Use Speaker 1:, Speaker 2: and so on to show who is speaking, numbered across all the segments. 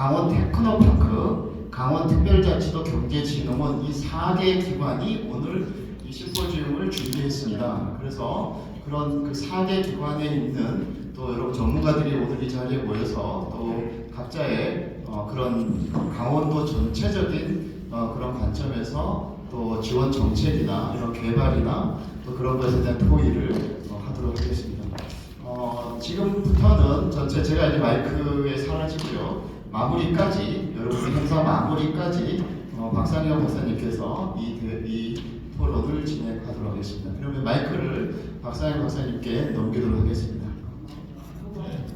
Speaker 1: 강원 테크노파크, 강원특별자치도 경제진흥원 이 4개 기관이 오늘 이 심포지움을 준비했습니다. 그래서 그런 그 4개 기관에 있는 또 여러 전문가들이 오늘 이 자리에 모여서 또 각자의 그런 강원도 전체적인 그런 관점에서 또 지원 정책이나 이런 개발이나 또 그런 것에 대한 토의를 하도록 하겠습니다. 지금부터는 전체 제가 이제 마이크에 사라지고요. 마무리까지 여러분의 행사 마무리까지 박상현 박사님께서 이 토론을 진행하도록 하겠습니다. 그러면 마이크를 박상현 박사님께 넘기도록 하겠습니다.
Speaker 2: 네,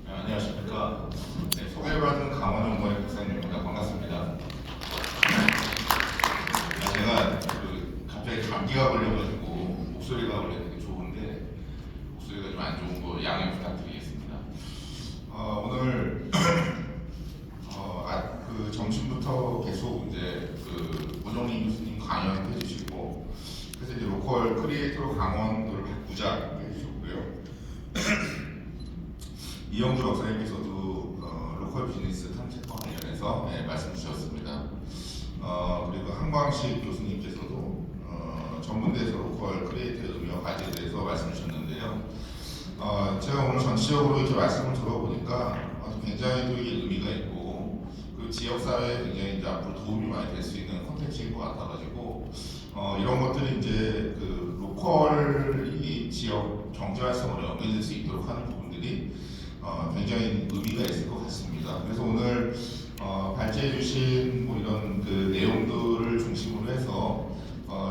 Speaker 2: 안녕하십니까. 네, 소개받은 강원연구원의 박사님입니다. 반갑습니다. 제가 갑자기 감기가 걸려가지고 목소리가 원래 되게 좋은데 목소리가 좀 안 좋은 거 양해 부탁드리겠습니다. 오늘 그 점심부터 계속 이제 그 오정민 교수님 강연해 주시고 그래서 이제 로컬 크리에이터로 강원도를 바꾸자 해주셨고요. 이영주 박사님께서도 로컬 비즈니스 탐색과 관련해서 말씀 주셨습니다. 그리고 한광식 교수님께서도 전문대에서 로컬 크리에이터의 의미와 가치에 대해서 말씀 주셨는데요. 제가 오늘 전체적으로 이렇게 말씀을 들어보니까 굉장히 또 이게 의미가 있고 그 지역사회에 굉장히 이제 앞으로 도움이 많이 될 수 있는 콘텐츠인 것 같아가지고 이런 것들이 이제 그 로컬 이 지역 경제 활성으로 연결될 수 있도록 하는 부분들이 굉장히 의미가 있을 것 같습니다. 그래서 오늘 발제해주신 뭐 이런 그 내용들을 중심으로 해서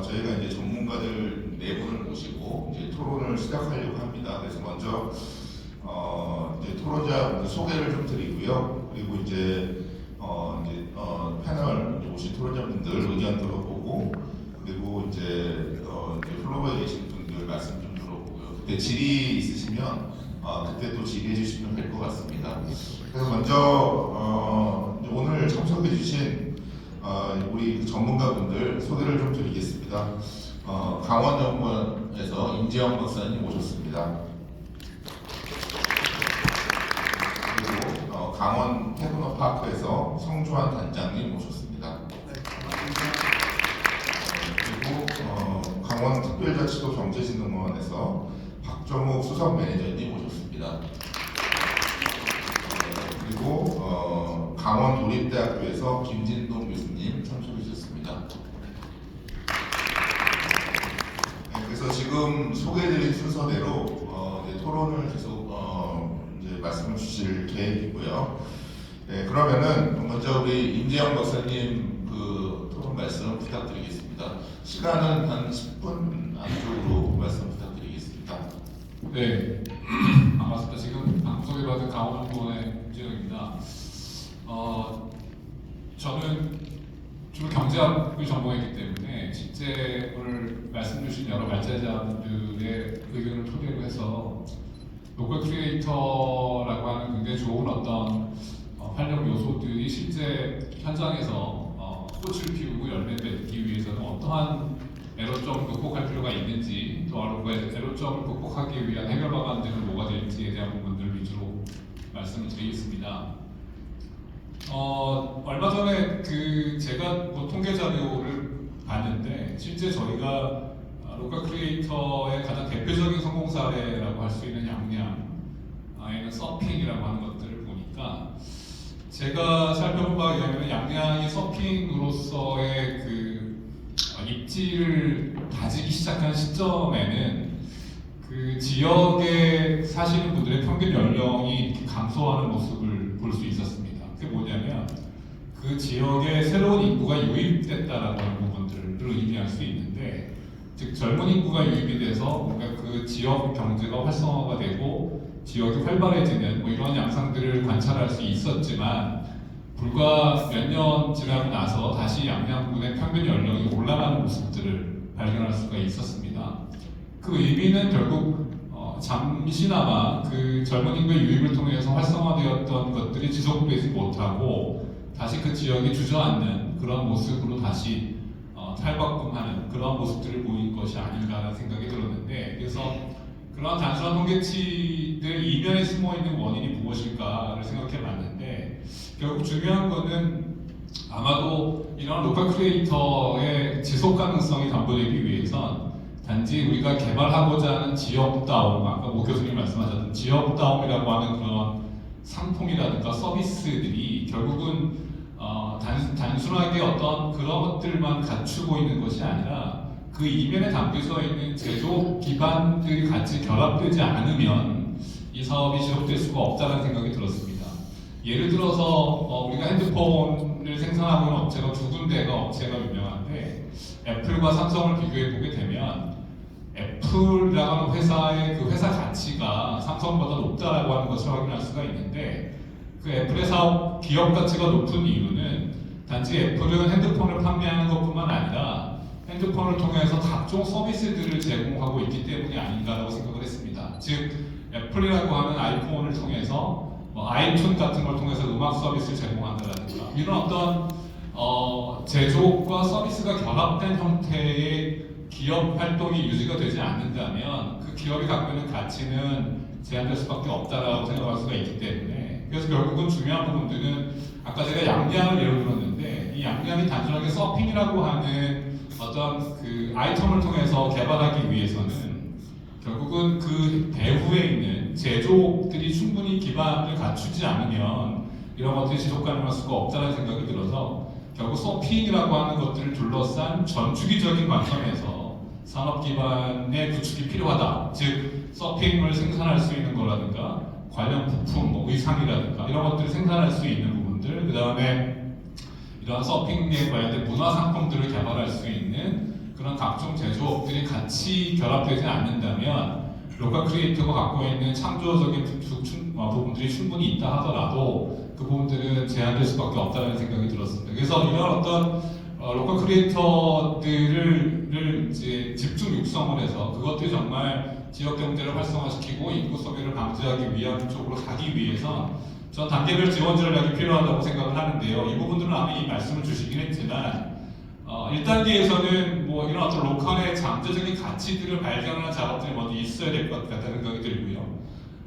Speaker 2: 저희가 이제 전문가들 네 분을 모시고 이제 토론을 시작하려고 합니다. 그래서 먼저 이제 토론자 소개를 좀 드리고요. 그리고 이제 패널 오신 토론자분들 의견 들어보고 그리고 이제 플로어에 계신 분들 말씀 좀 들어보고요. 그때 질의 있으시면 그때 또 질의해 주시면 될 것 같습니다. 그래서 먼저 오늘 참석해 주신 우리 전문가분들 소개를 좀 드리겠습니다. 강원연구원에서 임재영 박사님 오셨습니다. 그리고 강원 테크노파크에서 성주환 단장님 오셨습니다. 그리고 강원 특별자치도 경제진흥원에서 박정욱 수석 매니저님 오셨습니다. 그리고 강원 도립대학교에서 김진동 교수님 참석해 주셨습니다. 그래서 지금 소개해드린 순서대로 이제 토론을 계속 이제 말씀을 주실 계획이고요. 네, 그러면은 먼저 우리 임재영 박사님 그 토론 말씀 부탁드리겠습니다. 시간은 한 10분 안쪽으로 말씀 부탁드리겠습니다.
Speaker 3: 네, 반갑습니다. 지금 방금 소개받은 강원연구원의 임재영입니다. 저는 주로 경제학을 전공했기 때문에 실제 오늘 말씀 주신 여러 발제자분들의 의견을 토대로 해서 로컬 크리에이터라고 하는 굉장히 좋은 어떤 활력 요소들이 실제 현장에서 꽃을 피우고 열매를 맺기 위해서는 어떠한 애로점을 극복할 필요가 있는지 또 애로점을 극복하기 위한 해결 방안들은 뭐가 될지에 대한 부분들 위주로 말씀을 드리겠습니다. 얼마 전에 제가 뭐 통계 자료를 봤는데 실제 저희가 로컬 크리에이터의 가장 대표적인 성공 사례라고 할 수 있는 양양에는 서핑이라고 하는 것들을 보니까 제가 살펴본 바에 의하면 양양이 서핑으로서의 입지를 다지기 시작한 시점에는 그 지역에 사시는 분들의 평균 연령이 이렇게 감소하는 모습을 볼 수 있었습니다. 그게 뭐냐면 그 지역에 새로운 인구가 유입됐다라고 하는 부분들을 의미할 수 있는데, 즉 젊은 인구가 유입이 돼서 뭔가 그 지역 경제가 활성화가 되고 지역이 활발해지는 뭐 이런 양상들을 관찰할 수 있었지만 불과 몇 년 지나고 나서 다시 양양군의 평균 연령이 올라가는 모습들을 발견할 수가 있었습니다. 그 의미는 결국 잠시나마 그 젊은 인구의 유입을 통해서 활성화되었던 것들이 지속되지 못하고 다시 그 지역이 주저앉는 그런 모습으로 다시 탈바꿈하는 그런 모습들을 보인 것이 아닌가라는 생각이 들었는데, 그래서 그러한 단순한 통계치들 이면에 숨어있는 원인이 무엇일까를 생각해 봤는데 결국 중요한 거는 아마도 이런 로컬 크리에이터의 지속 가능성이 담보되기 위해선 단지 우리가 개발하고자 하는 지역다움, 아까 모 교수님 말씀하셨던 지역다움이라고 하는 그런 상품이라든가 서비스들이 결국은 단순하게 어떤 그런 것들만 갖추고 있는 것이 아니라 그 이면에 담겨져 있는 제조 기반들이 같이 결합되지 않으면 이 사업이 지속될 수가 없다는 생각이 들었습니다. 예를 들어서 우리가 핸드폰을 생산하고 있는 업체가 두 군데가 업체가 유명한데 애플과 삼성을 비교해 보게 되면 애플이라고 하는 회사의 그 회사 가치가 삼성보다 높다라고 하는 것을 확인할 수가 있는데 그 애플의 사업 기업 가치가 높은 이유는 단지 애플은 핸드폰을 판매하는 것뿐만 아니라 핸드폰을 통해서 각종 서비스들을 제공하고 있기 때문이 아닌가라고 생각을 했습니다. 즉 애플이라고 하는 아이폰을 통해서 아이튠 같은 걸 통해서 음악 서비스를 제공한다든가 이런 어떤 제조업과 서비스가 결합된 형태의 기업 활동이 유지가 되지 않는다면 그 기업이 갖고 있는 가치는 제한될 수밖에 없다라고 생각할 수가 있기 때문에 그래서 결국은 중요한 부분들은 아까 제가 양양을 예로 들었는데 이 양양이 단순하게 서핑이라고 하는 어떤 그 아이템을 통해서 개발하기 위해서는 결국은 그 배후에 있는 제조업들이 충분히 기반을 갖추지 않으면 이런 것들이 지속 가능할 수가 없다는 생각이 들어서 결국 서핑이라고 하는 것들을 둘러싼 전주기적인 관점에서 산업 기반의 구축이 필요하다. 즉 서핑을 생산할 수 있는 거라든가 관련 부품, 의상이라든가 이런 것들을 생산할 수 있는 부분들, 그 다음에 이런 서핑에 관련된 문화 상품들을 개발할 수 있는 그런 각종 제조업들이 같이 결합되지 않는다면 로컬 크리에이터가 갖고 있는 창조적인 부분들이 충분히 있다 하더라도 그 부분들은 제한될 수밖에 없다는 생각이 들었습니다. 그래서 이런 어떤 로컬 크리에이터들을 이제 집중 육성을 해서 그것들이 정말 지역 경제를 활성화시키고 인구 소비를 방지하기 위한 쪽으로 가기 위해선 전 단계별 지원 전략이 필요하다고 생각을 하는데요. 이 부분들은 아마 이 말씀을 주시긴 했지만 1단계에서는 뭐 이런 어떤 로컬의 잠재적인 가치들을 발견하는 작업들이 먼저 있어야 될 것 같다는 생각이 들고요.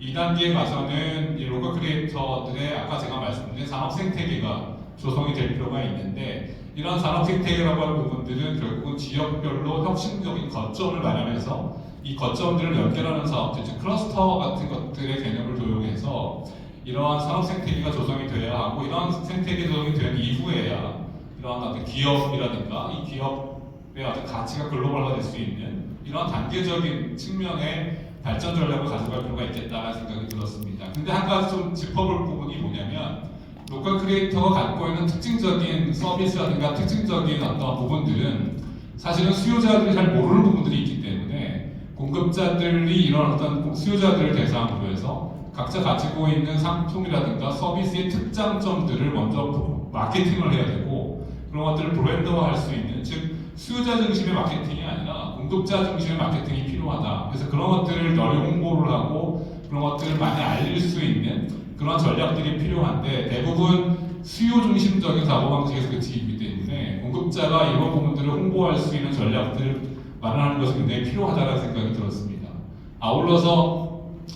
Speaker 3: 2단계에 가서는 이 로컬 크리에이터들의 아까 제가 말씀드린 산업 생태계가 조성이 될 필요가 있는데 이런 산업 생태계라고 하는 부분들은 결국은 지역별로 혁신적인 거점을 마련해서 이 거점들을 연결하는 사업들, 즉 클러스터 같은 것들의 개념을 도용해서 이러한 산업 생태계가 조성이 되어야 하고 이러한 생태계 조성이 된 이후에야 이러한 어떤 기업이라든가 이 기업의 어떤 가치가 글로벌화 될 수 있는 이러한 단계적인 측면의 발전 전략을 가져갈 필요가 있겠다는 생각이 들었습니다. 근데 한 가지 좀 짚어볼 부분이 뭐냐면 로컬 크리에이터가 갖고 있는 특징적인 서비스라든가 특징적인 어떤 부분들은 사실은 수요자들이 잘 모르는 부분들이 있기 때문에 공급자들이 이런 어떤 수요자들을 대상으로 해서 각자 가지고 있는 상품이라든가 서비스의 특장점들을 먼저 마케팅을 해야 되고 그런 것들을 브랜드화할 수 있는 즉 수요자 중심의 마케팅이 아니라 공급자 중심의 마케팅이 필요하다. 그래서 그런 것들을 널리 홍보를 하고 그런 것들을 많이 알릴 수 있는 그런 전략들이 필요한데 대부분 수요 중심적인 사고방식에서 그치기 때문에 공급자가 이런 부분들을 홍보할 수 있는 전략들을 마련하는 것이 굉장히 필요하다는 생각이 들었습니다. 아울러서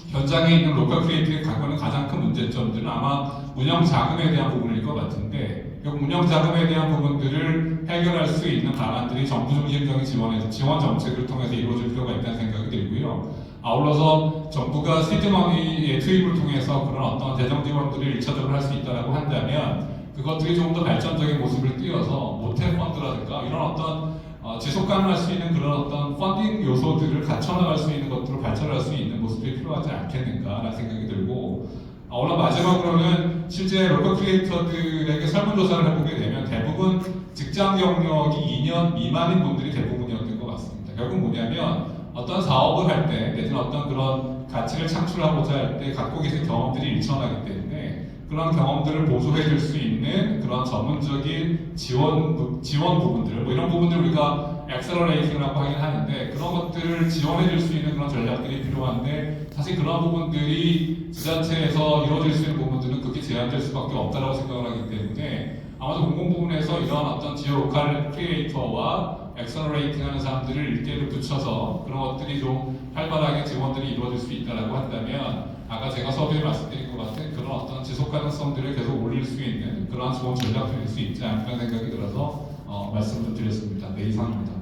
Speaker 3: 현장에 있는 로컬 크리에이터가 갖고 있는 가장 큰 문제점들은 아마 운영 자금에 대한 부분일 것 같은데 그 운영 자금에 대한 부분들을 해결할 수 있는 방안들이 정부 중심적인 지원 정책을 통해서 이루어질 필요가 있다는 생각이 들고요. 아울러서 정부가 시드머니의 투입을 통해서 그런 어떤 재정 지원들을 1차적으로 할 수 있다고 한다면 그것들이 조금 더 발전적인 모습을 띄어서 모태 펀드라든가 이런 어떤 지속 가능할 수 있는 그런 어떤 펀딩 요소들을 갖춰나갈 수 있는 것들을 발전할 수 있는 모습이 필요하지 않겠는가라는 생각이 들고 오늘 마지막으로는 실제 로컬 크리에이터들에게 설문조사를 해보게 되면 대부분 직장 경력이 2년 미만인 분들이 대부분이었던 것 같습니다. 결국 뭐냐면 어떤 사업을 할 때 내지는 어떤 그런 가치를 창출하고자 할 때 갖고 계신 경험들이 일천하기 때문에 그런 경험들을 보조해 줄 수 있는 그런 전문적인 지원 부분들 이런 부분들 우리가 엑셀러레이팅이라고 하긴 하는데 그런 것들을 지원해 줄 수 있는 그런 전략들이 필요한데 사실 그런 부분들이 지자체에서 이루어질 수 있는 부분들은 그게 제한될 수밖에 없다고 생각을 하기 때문에 아마도 공공부문에서 이러한 어떤 지역 로컬 크리에이터와 엑셀러레이팅 하는 사람들을 일대를 붙여서 그런 것들이 좀 활발하게 지원들이 이루어질 수 있다고 한다면 아까 제가 서두에 말씀드린 것 같은 그런 어떤 지속 가능성들을 계속 올릴 수 있는 그러한 좋은 전략이 될 수 있지 않을까 생각이 들어서 말씀을 드렸습니다. 네, 이상입니다.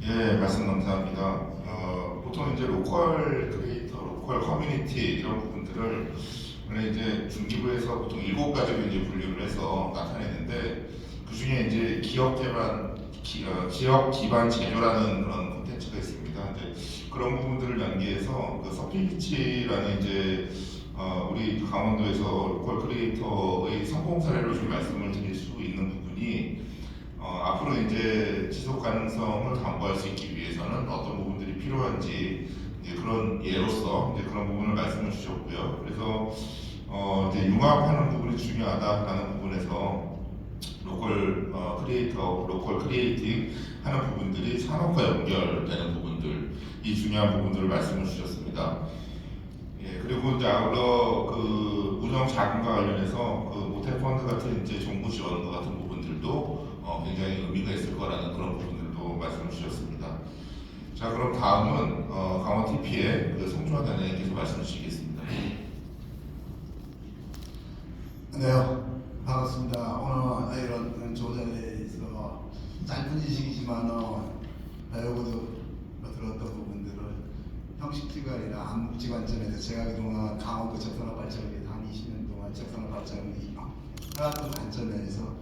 Speaker 2: 예, 말씀 감사합니다. 보통 이제 로컬 크리에이터, 로컬 커뮤니티 이런 부분들을 원래 이제 중기부에서 보통 7가지로 이제 분류를 해서 나타내는데 그 중에 이제 지역 기반 제조라는 그런 콘텐츠가 있습니다. 이제 그런 부분들을 연계해서 그 서피비치라는 이제 우리 강원도에서 로컬 크리에이터의 성공 사례로 좀 말씀을 드릴 수 있는 부분이 앞으로 이제 지속 가능성을 담보할 수 있기 위해서는 어떤 부분들이 필요한지 이제 그런 예로서 이제 그런 부분을 말씀을 주셨고요. 그래서 이제 융합하는 부분이 중요하다라는 부분에서 로컬 크리에이터, 로컬 크리에이팅 하는 부분들이 산업과 연결되는 부분들, 이 중요한 부분들을 말씀을 주셨습니다. 예, 그리고 이제 아울러 그 운영 자금과 관련해서 그 모텔 펀드 같은 이제 정부 지원 같은 부분들도 굉장히 의미가 있을 거라는 그런 부분들도 말씀을 주셨습니다. 자, 그럼 다음은 강원 TP의 그 송주환 단장님께서 말씀을 주시겠습니다.
Speaker 4: 네, 반갑습니다. 오늘 이런 조자리에 있어 짧은 지식이지만 배우고 들었던 부분들을 형식지가 아니라 암묵지 관점에서 제가 그동안 강원도 적산화 발전을 위해서 한 20년 동안 적산화 발전을 해왔던 관점에서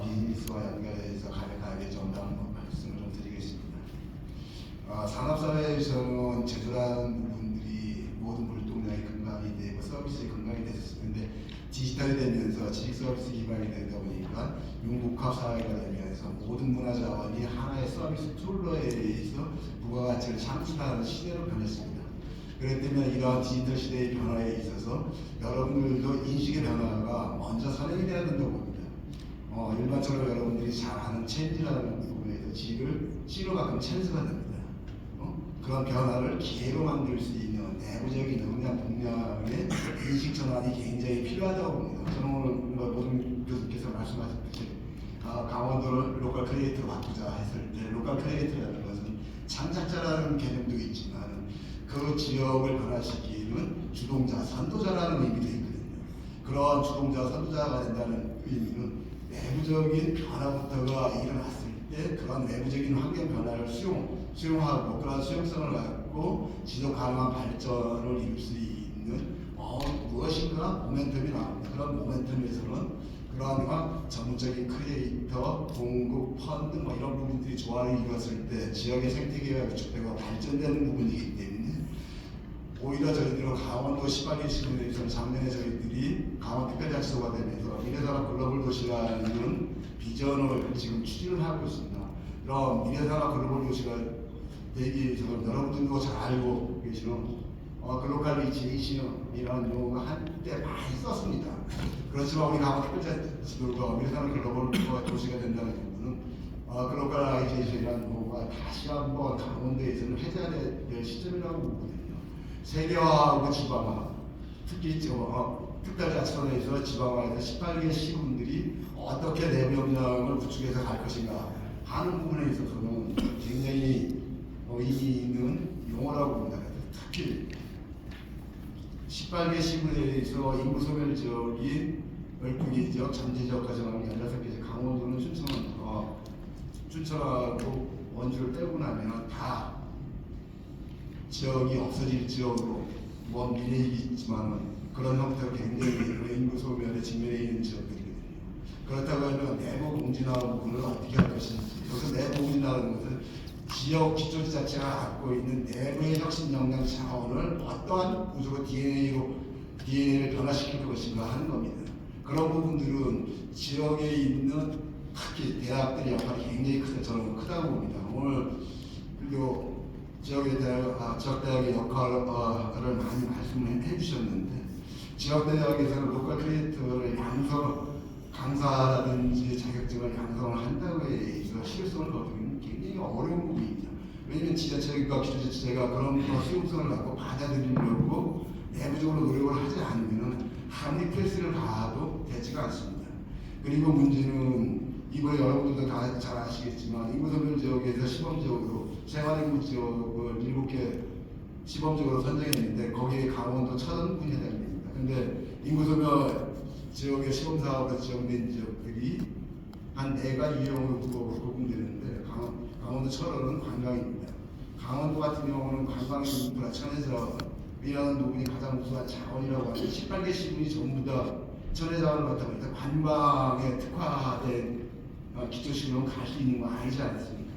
Speaker 4: 비즈니스와 연결해서 간략하게 좀 더 말씀을 좀 드리겠습니다. 산업사회에서는 제조라는 부분들이 모든 물동량의 근간이 되고 서비스의 근간이 됐을 텐데 디지털이 되면서 지식 서비스 기반이 되다 보니까 융복합 사회가 되면서 모든 문화 자원이 하나의 서비스 툴로 의해서 부가가치를 창출하는 시대로 변했습니다. 그렇기 때문에 이러한 디지털 시대의 변화에 있어서 여러분들도 인식의 변화가 먼저 선행이 되어야 된다고 봅니다. 일반적으로 여러분들이 잘 아는 체인지라는 부분에서 C로 가끔 찬스가 됩니다. 그런 변화를 기회로 만들 수 있는 내부적인 능력 분야의 인식 전환이 굉장히 필요하다고 봅니다. 저는 오늘 모든 교수께서 말씀하셨듯이 강원도를 로컬 크리에이터로 바꾸자 했을 때 로컬 크리에이터라는 것은 창작자라는 개념도 있지만 그 지역을 변화시키는 주동자, 선도자라는 의미도 있거든요. 그런 주동자, 선도자가 된다는 의미는 내부적인 변화부터가 일어났을 때 그런 외부적인 환경 변화를 수용하고 그런 수용성을 갖고 지속 가능한 발전을 이룰 수 있는 무엇인가 모멘텀이 나옵니다. 그런 모멘텀에서는 그러한 전문적인 크리에이터, 공급, 펀드 이런 부분들이 조화를 이루었을 때 지역의 생태계가 구축되고 발전되는 부분이기 때문에 오히려 저희들은 강원도 18개 시군에 대해서는 작년에 저희들이 강원특별자치도가 되면서 미래산업 글로벌 도시라는 비전을 지금 추진을 하고 있습니다. 그럼 미래산업 글로벌 도시가 되기 위해서는 여러분들도 잘 알고 계시는 글로컬 리지네이션이라는 용어가 한때 많이 썼습니다. 그렇지만 우리 강원특별자치도가 미래산업 글로벌 도시가 된다는 부분은 글로컬라이제이션이라는 용어가 다시 한번 강원도에서는 해제될 시점이라고 보거든요. 세계화하고 지방화, 특히 특별자치도에서 지방화에서 18개 시군들이 어떻게 내부 역량을 구축해서 갈 것인가 하는 부분에 있어서는 굉장히 의미 있는 용어라고 봅니다. 특히 18개 시군에서 인구 소멸 지역이 12개 지역, 잠재 지역까지 나오는 16개 지역, 강원도는 춘천하고 원주를 빼고 나면 다 지역이 없어질 지역으로 먼 미래이겠지만 그런 형태로 굉장히 인구 소멸에 직면해 있는 지역들이거든요. 그렇다고 하면 내부 공진화하는 부분을 어떻게 할 것인지, 그래서 내부 공진화하는 것은 지역 기초지자체가 갖고 있는 내부의 혁신 역량 자원을 어떠한 구조로 DNA를 변화시킬 것인가 하는 겁니다. 그런 부분들은 지역에 있는 특히 대학들의 역할이 굉장히 크다고 봅니다. 오늘 그리고 지역의 지역대학의 역할을 많이 말씀을 해주셨는데 지역대학에서는 로컬 크리에이터를 강사라든지 자격증을 양성을 한다고 해서 실효성을 거두기는 굉장히 어려운 부분입니다. 왜냐하면 지자체가 기초자체가 그런 수용성을 갖고 받아들이려고 내부적으로 노력을 하지 않으면 한리 프레스를 가도 되지가 않습니다. 그리고 문제는 이번에 여러분들도 다 잘 아시겠지만 인구소멸 지역에서 시범지역으로 생활인구 지역을 7개 시범적으로 선정했는데 거기에 강원도 천군이 해당됩니다. 근데 인구소멸 지역의 시범사업으로 지정된 지역들이 한 4가지 유형으로 구분되는데 강원도 철원은 관광입니다. 강원도 같은 경우는 관광 인프라 천혜자원 이라는 부분이 가장 우수한 자원이라고 하는데 18개 시군이 전부 다 천혜자원을 갖다 보니까 관광에 특화된 기초시군은 갈 수 있는 거 아니지 않습니까?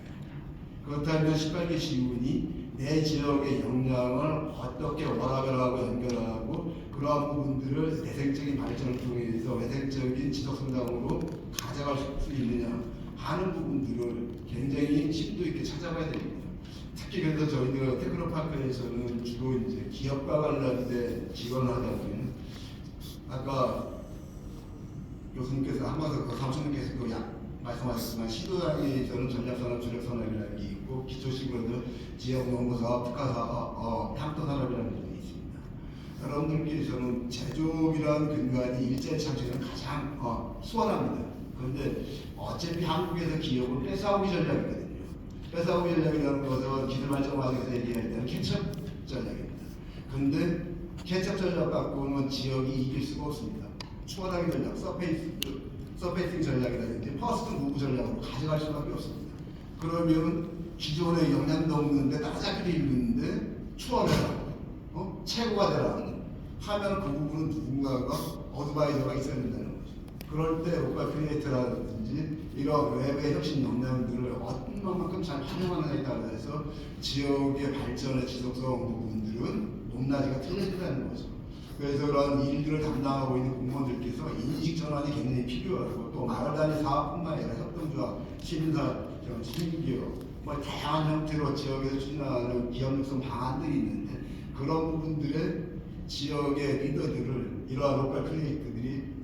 Speaker 4: 그렇다면 18개 시군이 내 지역의 역량을 어떻게 워라밸하고 연결하고 그러한 부분들을 내생적인 발전을 통해서 외생적인 지속성장으로 가져갈 수 있느냐 하는 부분들을 굉장히 심도 있게 찾아봐야 됩니다. 특히 그래서 저희들 테크노파크에서는 주로 이제 기업과 관련된 지원을 하다 보면 아까 교수님께서 한번더 사무총님께서 말씀하셨지만 시도단위에서는 전략산업, 주력산업이라는 게 있고 기초시군도 지역농구사업, 특화사업, 향토산업이라는 부분이 있습니다. 여러분들께서는 제조업이라는 근간이 일자리 창출에는 가장 수월합니다. 그런데 어차피 한국에서 기업은 뺏어오기 전략이거든요. 뺏어오기 전략이라는 것은 기술발전 과정에서 얘기할 때는 캐첩 전략입니다. 그런데 캐첩 전략 갖고는 지역이 이길 수가 없습니다. 추월하기 전략, 서페이싱 전략이라든지 퍼스트 무브 전략으로 가져갈 수밖에 없습니다. 그러면 기존의 영향도 없는데 따라잡기도 있는데 추월해라, 최고가 되라 하면 그 부분은 누군가가 어드바이저가 있어야 된다는 거죠. 그럴 때 로컬 크리에이터라든지 이런 웹의 혁신 역량들을 어떤 것만큼 잘 활용하느냐에 따라서 지역의 발전의 지속성 부분들은 높낮이가 틀려진다는 거죠. 그래서 그런 일들을 담당하고 있는 공무원들께서 인식 전환이 굉장히 필요하고 또 마을 단위 사업뿐만 아니라 협동조합, 시민사, 시민기업, 다양한 형태로 지역에서 추진하는 기업 육성 방안들이 있는데 그런 부분들의 지역의 리더들을 이러한 로컬 크리에이터들이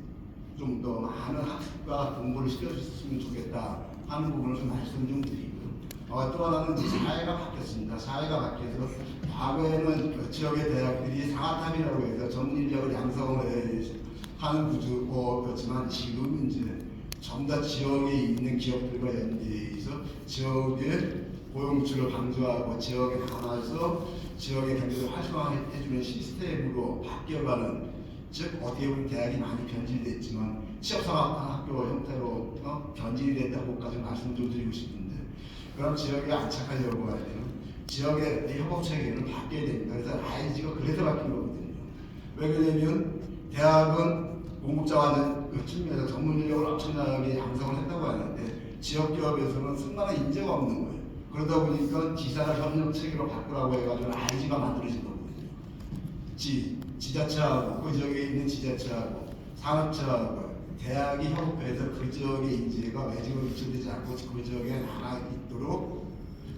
Speaker 4: 좀 더 많은 학습과 공부를 시켜줬으면 좋겠다 하는 부분을 좀 말씀 좀 드리고요. 또 하나는 사회가 바뀌었습니다. 사회가 바뀌어서 과거에는 그 지역의 대학들이 상하탑이라고 해서 전문 인력을 양성을 하는 구조였지만 지금 이제 전부 다 지역에 있는 기업들과 연계해서 지역의 고용주를 강조하고 지역에 가면서 지역의 경제를 활성화해주는 시스템으로 바뀌어가는 즉 어떻게 보면 대학이 많이 변질됐지만 취업상학교 형태로 변질이 됐다고까지 말씀 좀 드리고 싶은데 그럼 지역에 안착하려고 할 때는 지역의 협업 체계는 바뀌어야 됩니다. 그래서 IG가 그래서 바뀐 거거든요. 왜 그러냐면 대학은 공급자와는 그 측면에서 전문 인력을 엄청나게 양성을 했다고 하는데 지역 기업에서는 쓸만한 인재가 없는 거예요. 그러다 보니까 지사를 협력 체계로 바꾸라고 해가지고 IG가 만들어진 거거든요. 지자체하고 그 지역에 있는 지자체하고 산업체하고 대학이 협업해서 그 지역의 인재가 외직으로 유출되지 않고 그 지역에 남아 있도록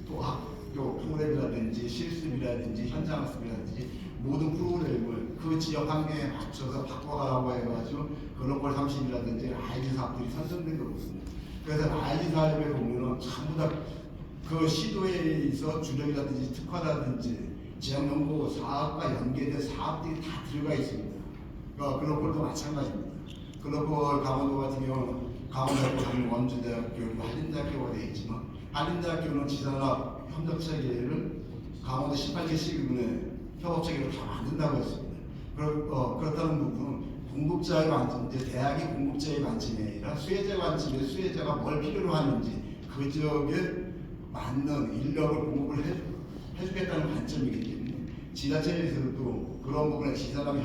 Speaker 4: 또 학교 프로그램이라든지 실습이라든지 현장학습이라든지 모든 프로그램을 그 지역 환경에 맞춰서 바꿔가라고 해가지고 글로벌 30이라든지 IT 사업들이 선정된 거거든요. 그래서 IT 사업에 보면은 전부 다 그 시도에 있어 주력이라든지 특화라든지 지역연구 사업과 연계된 사업들이 다 들어가 있습니다. 글로벌도 마찬가지입니다. 글로벌 강원도 같은 경우는 강원대학교, 원주대학교, 그리고 한림대학교가 되어 있지만 한림대학교는 지산업 협력체계를 강원도 18개 시군의 협업체계로 다 만든다고 했습니다. 그렇다는 부분은 공급자의 관점, 이제 대학이 공급자의 관점이 아니라 수혜자 관점에 수혜자가 뭘 필요로 하는지 그 지역에 맞는 인력을 공급을 해주겠다는 관점이기 때문에 지자체에서도 그런 부분에 지산업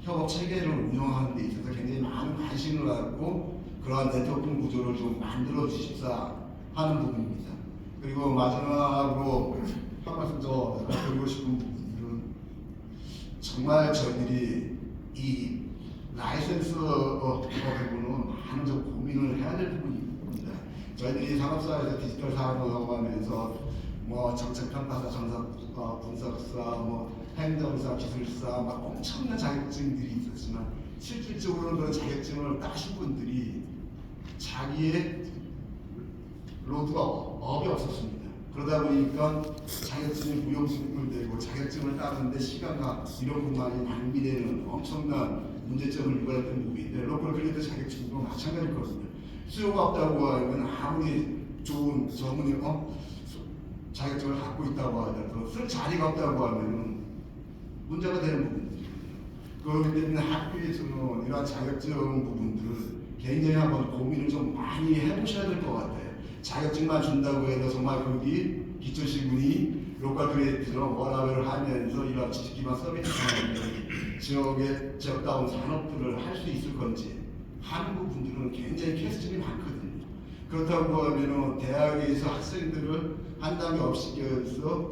Speaker 4: 협업 체계를 운영하는 데 있어서 굉장히 많은 관심을 갖고 그러한 네트워크 구조를 좀 만들어 주십사 하는 부분입니다. 그리고 마지막으로 한 말씀 더 드리고 싶은 부분은 정말 저희들이 이 라이센스 부분은 많은 좀 고민을 해야 될 부분입니다. 저희들이 산업사에서 디지털 사업을 하면서 정책평가사, 분석사, 행정사, 기술사 막 엄청난 자격증들이 있었지만 실질적으로 그런 자격증을 따신 분들이 자기의 로드가 업이 없었습니다. 그러다 보니까 자격증이 무용지물되고 자격증을 따는데 시간과 이런 것만이 낭비되는 엄청난 문제점을 유발했던 부분인데 로컬 크리에이터 자격증도 마찬가지거든요. 수요가 없다고 하면 아무리 좋은 자격증을 갖고 있다고 하더라도 쓸 자리가 없다고 하면은 문제가 되는 부분이죠. 그렇기 때문에 학교에서는 이러한 자격증 부분들을 굉장히 한번 고민을 좀 많이 해보셔야 될 것 같아요. 자격증만 준다고 해서 정말 거기 기초시군이 로컬 크리에이터처럼 워라밸을 하면서 이런 지식기반 서비스 지역의 지역다운 산업들을 할 수 있을 건지 한국 분들은 굉장히 퀘스천이 많거든요. 그렇다고 하면은 대학에서 학생들을 한 단계 업시켜서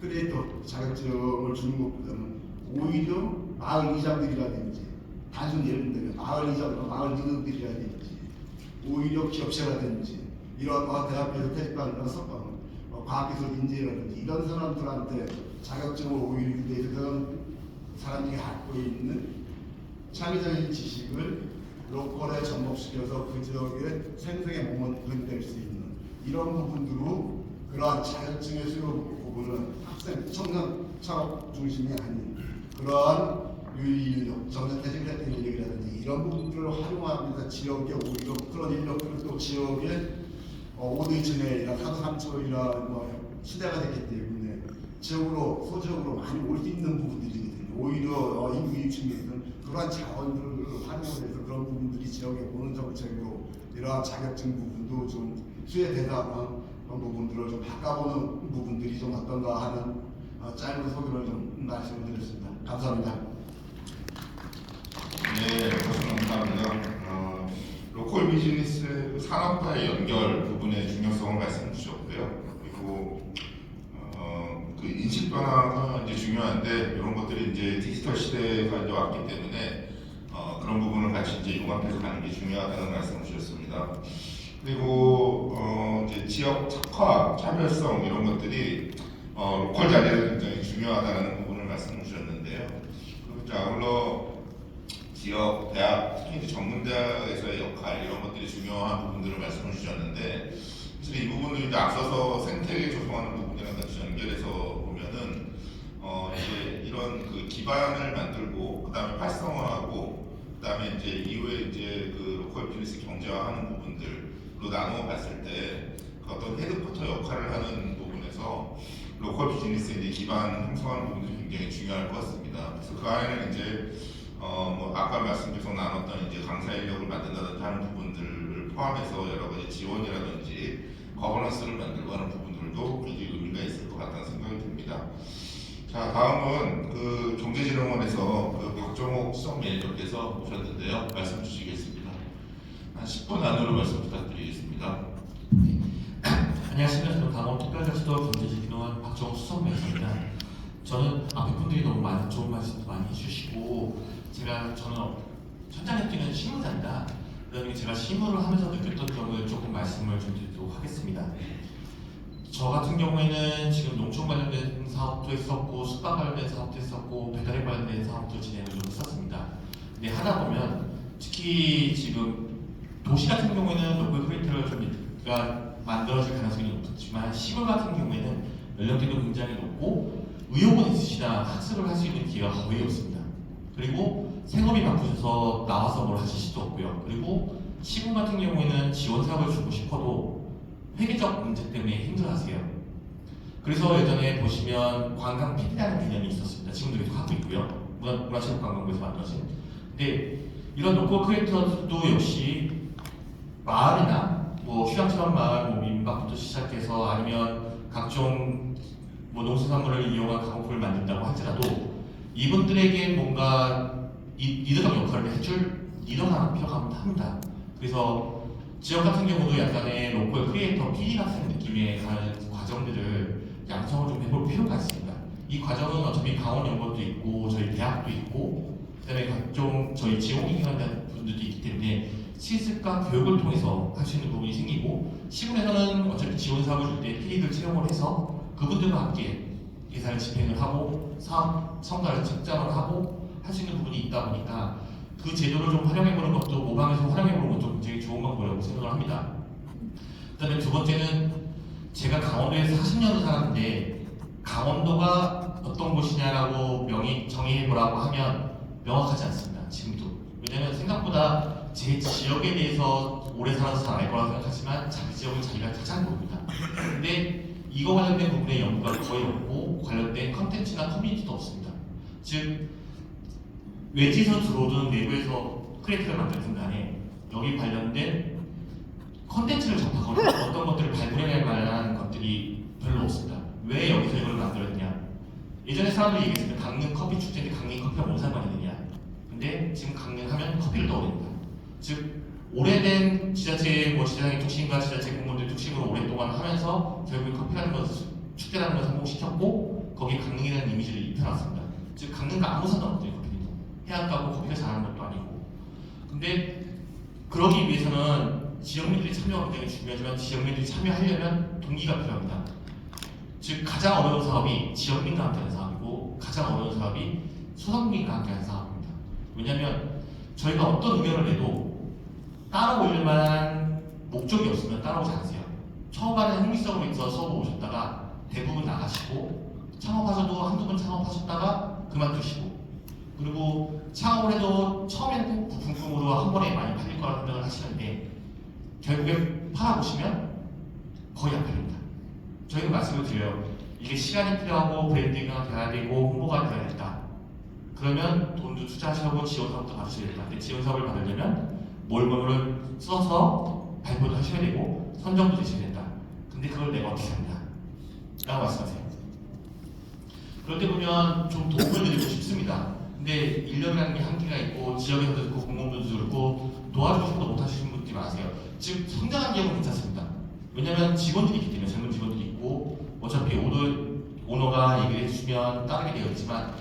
Speaker 4: 크리에이터 자격증을 주는 것보다는 오히려 마을 이장들이라든지 단순 예를 들면 마을 이장, 마을 리더들이라든지 오히려 기업체라든지 이런 대학교에서 퇴직받는 과학기술 인재라든지 이런 사람들한테 자격증을 오히려 유대해서 그런 사람들이 갖고 있는 창의적인 지식을 로컬에 접목시켜서 그 지역의 생생의 몸을 될 수 있는 이런 부분으로 그러한 자격증의 수요 부분은 학생, 청년 창업 중심이 아닌 그러한 유인력, 정년퇴직을 했던 인력이라든지 이런 부분들을 활용하면서 지역의 오히려 그런 인력들을 또 지역의 5대2층에 사도 3초이나 시대가 됐기 때문에 지역으로 소지역으로 많이 올 수 있는 부분들이거든요. 오히려 인구 유입층에서는 그러한 자원들을 활용해서 그런 부분들이 지역에 오는 정책으로 이러한 자격증 부분도 좀 수혜 대상한 부분들을 좀 바꿔보는 부분들이 좀 어떤가 하는 짧은 소개를 좀 말씀을 드렸습니다. 감사합니다.
Speaker 2: 네, 감사합니다. 로컬 비즈니스 산업과의 연결 부분의 중요성을 말씀 주셨고요. 그리고 그 인식 변화가 이제 중요한데 이런 것들이 이제 디지털 시대가 이제 왔기 때문에 그런 부분을 같이 이제 융합해서 가는 게 중요하다는 말씀을 주셨습니다. 그리고 이제 지역 특화, 차별성 이런 것들이 로컬 자리에서 굉장히 중요하다는 부분을 말씀을 주셨는데요. 그리고 이제 아울러 지역, 대학, 특히 이제 전문대학에서의 역할 이런 것들이 중요한 부분들을 말씀을 주셨는데 사실 이 부분을 이제 앞서서 생태계 조성하는 부분이랑 같이 연결해서 보면은 이제 이런 그 기반을 만들고 그 다음에 활성화하고 그 다음에 이제 이후에 이제 그 로컬 비즈니스 경제화하는 부분들로 나누어 봤을 때 그 어떤 헤드쿼터 역할을 하는 부분에서 로컬 비즈니스의 이제 기반 형성하는 부분들이 굉장히 중요할 것 같습니다. 그래서 그 안에는 이제 뭐 아까 말씀 계속 나눴던 이제 강사 인력을 만든다든지 하는 부분들을 포함해서 여러 가지 지원이라든지 거버넌스를 만들고 하는 부분들도 굉장히 의미가 있을 것 같다는 생각이 듭니다. 자, 다음은 그 경제진흥원에서 그 박정옥 수석 매니저께서 오셨는데요. 말씀 주시겠습니다. 한 10분 안으로 말씀 부탁드리겠습니다.
Speaker 5: 안녕하십니까. 저는 강원특별자치도 경제진흥원 박정옥 수석 매니저입니다. 저는 앞에 분들이 너무 많은 좋은 말씀도 많이 해주시고 저는 현장에 뛰는 실무자입니다. 그러니 제가 실무를 하면서 느꼈던 점을 조금 말씀을 좀 드리도록 하겠습니다. 저 같은 경우에는 지금 농촌 관련된 사업도 했었고 숙박 관련된 사업도 했었고 배달앱 관련된 사업도 진행을 좀 했었습니다. 근데 하다 보면 특히 지금 도시 같은 경우에는 로컬 크리에이터가 좀 만들어질 가능성이 높지만 시골 같은 경우에는 연령대도 굉장히 높고 의욕은 있으시나 학습을 할 수 있는 기회가 거의 없습니다. 그리고 생업이 바쁘셔서 나와서 뭘 하실 수도 없고요. 그리고 시군 같은 경우에는 지원 사업을 주고 싶어도 회계적 문제 때문에 힘들어하세요. 그래서 예전에 보시면 관광 PD라는 개념이 있었습니다. 지금도 계속 하고 있고요. 문화체육관광부에서 만들어진. 근데 이런 로컬 크리에이터도 역시 마을이나 뭐 휴양처럼 마을, 뭐 민박부터 시작해서 아니면 각종 뭐 농수산물을 이용한 가공품을 만든다고 할지라도 이분들에게 뭔가 리더적 역할을 해줄 리더가 필요가 합니다. 그래서 지역 같은 경우도 약간의 로컬 크리에이터 PD 같은 느낌의 과정들을 양성을 좀 해볼 필요가 있습니다. 이 과정은 어차피 강원연구원도 있고 저희 대학도 있고 그다음에 각종 저희 지원기관 분들도 있기 때문에 실습과 교육을 통해서 할 수 있는 부분이 생기고 시군에서는 어차피 지원 사업을 줄 때 PD들 채용을 해서 그분들과 함께 예산을 집행을 하고 사업 성과를 측정을 하고 할 수 있는 부분이 있다 보니까 그 제도를 좀 활용해보는 것도 모방해서 활용해보는 것도 굉장히 좋은 방법이라고 생각을 합니다. 그 다음에 두 번째는 제가 강원도에 40년을 살았는데 강원도가 어떤 곳이냐라고 정의해보라고 하면 명확하지 않습니다. 지금도. 왜냐하면 생각보다 제 지역에 대해서 오래 살아서 잘 알 거라고 생각하지만 자기 지역은 자기가 가장 모릅니다. 근데 이거 관련된 부분에 연구가 거의 없고 관련된 컨텐츠나 커뮤니티도 없습니다. 즉 외지에서 들어오든 내부에서 크리에이터를 만들든 간에 여기 관련된 컨텐츠를 접하거나 어떤 것들을 발굴해낼 만한 것들이 별로 없습니다. 왜 여기서 이걸 만들었냐? 예전에 사람들이 얘기했을 때 강릉 커피 축제인데 강릉 커피가 뭔 상관이 있느냐? 근데 지금 강릉 하면 커피를 떠오릅니다. 즉 오래된 지자체의 지자체 뚝심과 지자체 공무원들 뚝심으로 오랫동안 하면서 결국 커피라는 것을 축제라는 것을 성공시켰고 거기에 강릉이라는 이미지를 입혀놨습니다. 즉 강릉과 아무 상관없어요. 커피는 해안가고 커피가 잘하는 것도 아니고. 근데 그러기 위해서는 지역민들이 참여가 굉장히 중요하지만 지역민들이 참여하려면 동기가 필요합니다. 즉 가장 어려운 사업이 지역민과 함께하는 사업이고 가장 어려운 사업이 소상공인과 함께하는 사업입니다. 왜냐하면 저희가 어떤 의견을 내도 따라올 만한 목적이 없으면 따라오지 않으세요. 처음에는 흥미성으로 있어서 수업을 오셨다가 대부분 나가시고 창업하셔도 한두 번 창업하셨다가 그만두시고 그리고 창업을 해도 처음에는 꼭 부품으로 한 번에 많이 팔릴 거라고 생각을 하시는데 결국에 팔아보시면 거의 안 팔립니다. 저희는 말씀을 드려요. 이게 시간이 필요하고 브랜딩이 돼야 되고 홍보가 돼야 된다. 그러면 돈도 투자하시고 지원사업도 받으셔야 된다. 근데 지원사업을 받으려면 뭘 써서 발표도 하셔야 되고 선정도 되셔야 된다. 근데 그걸 내가 어떻게 하냐? 라고 말씀하세요. 그럴 때 보면 좀 도움을 드리고 싶습니다. 근데 인력이라는 게 한계가 있고 지역에서도 그렇고 공무원들도 그렇고 도와주고 싶어도 못하시는 분들이 많으세요. 즉 성장한 기업은 괜찮습니다. 왜냐하면 직원들이 있기 때문에 젊은 직원들이 있고 어차피 오너가 얘기를 해주시면 따르게 되어 있지만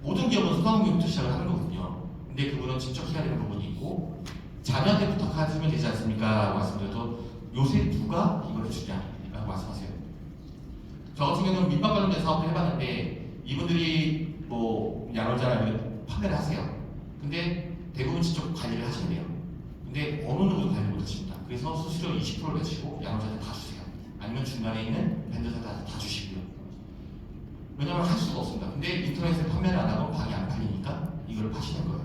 Speaker 5: 모든 기업은 소상공인부터 시작을 하는 거거든요. 근데 그분은 직접 해야 되는 부분이 있고 자녀한테 부탁하시면 되지 않습니까? 라고 말씀드려도 요새 누가 이걸 해주냐? 라고 말씀하세요. 저 같은 경우는 민박 관련된 사업을 해봤는데 이분들이 양월자나 이런 판매를 하세요. 근데 대부분 직접 관리를 하셔야 돼요. 근데 어느 누구도 관리 못 하십니다. 그래서 수수료 20%를 내시고 양월자한테 다 주세요. 아니면 중간에 있는 벤더사한테 다 주시고요. 왜냐하면 할 수가 없습니다. 근데 인터넷에 판매를 안 하고 방이 안 팔리니까 이걸 파시는 거예요.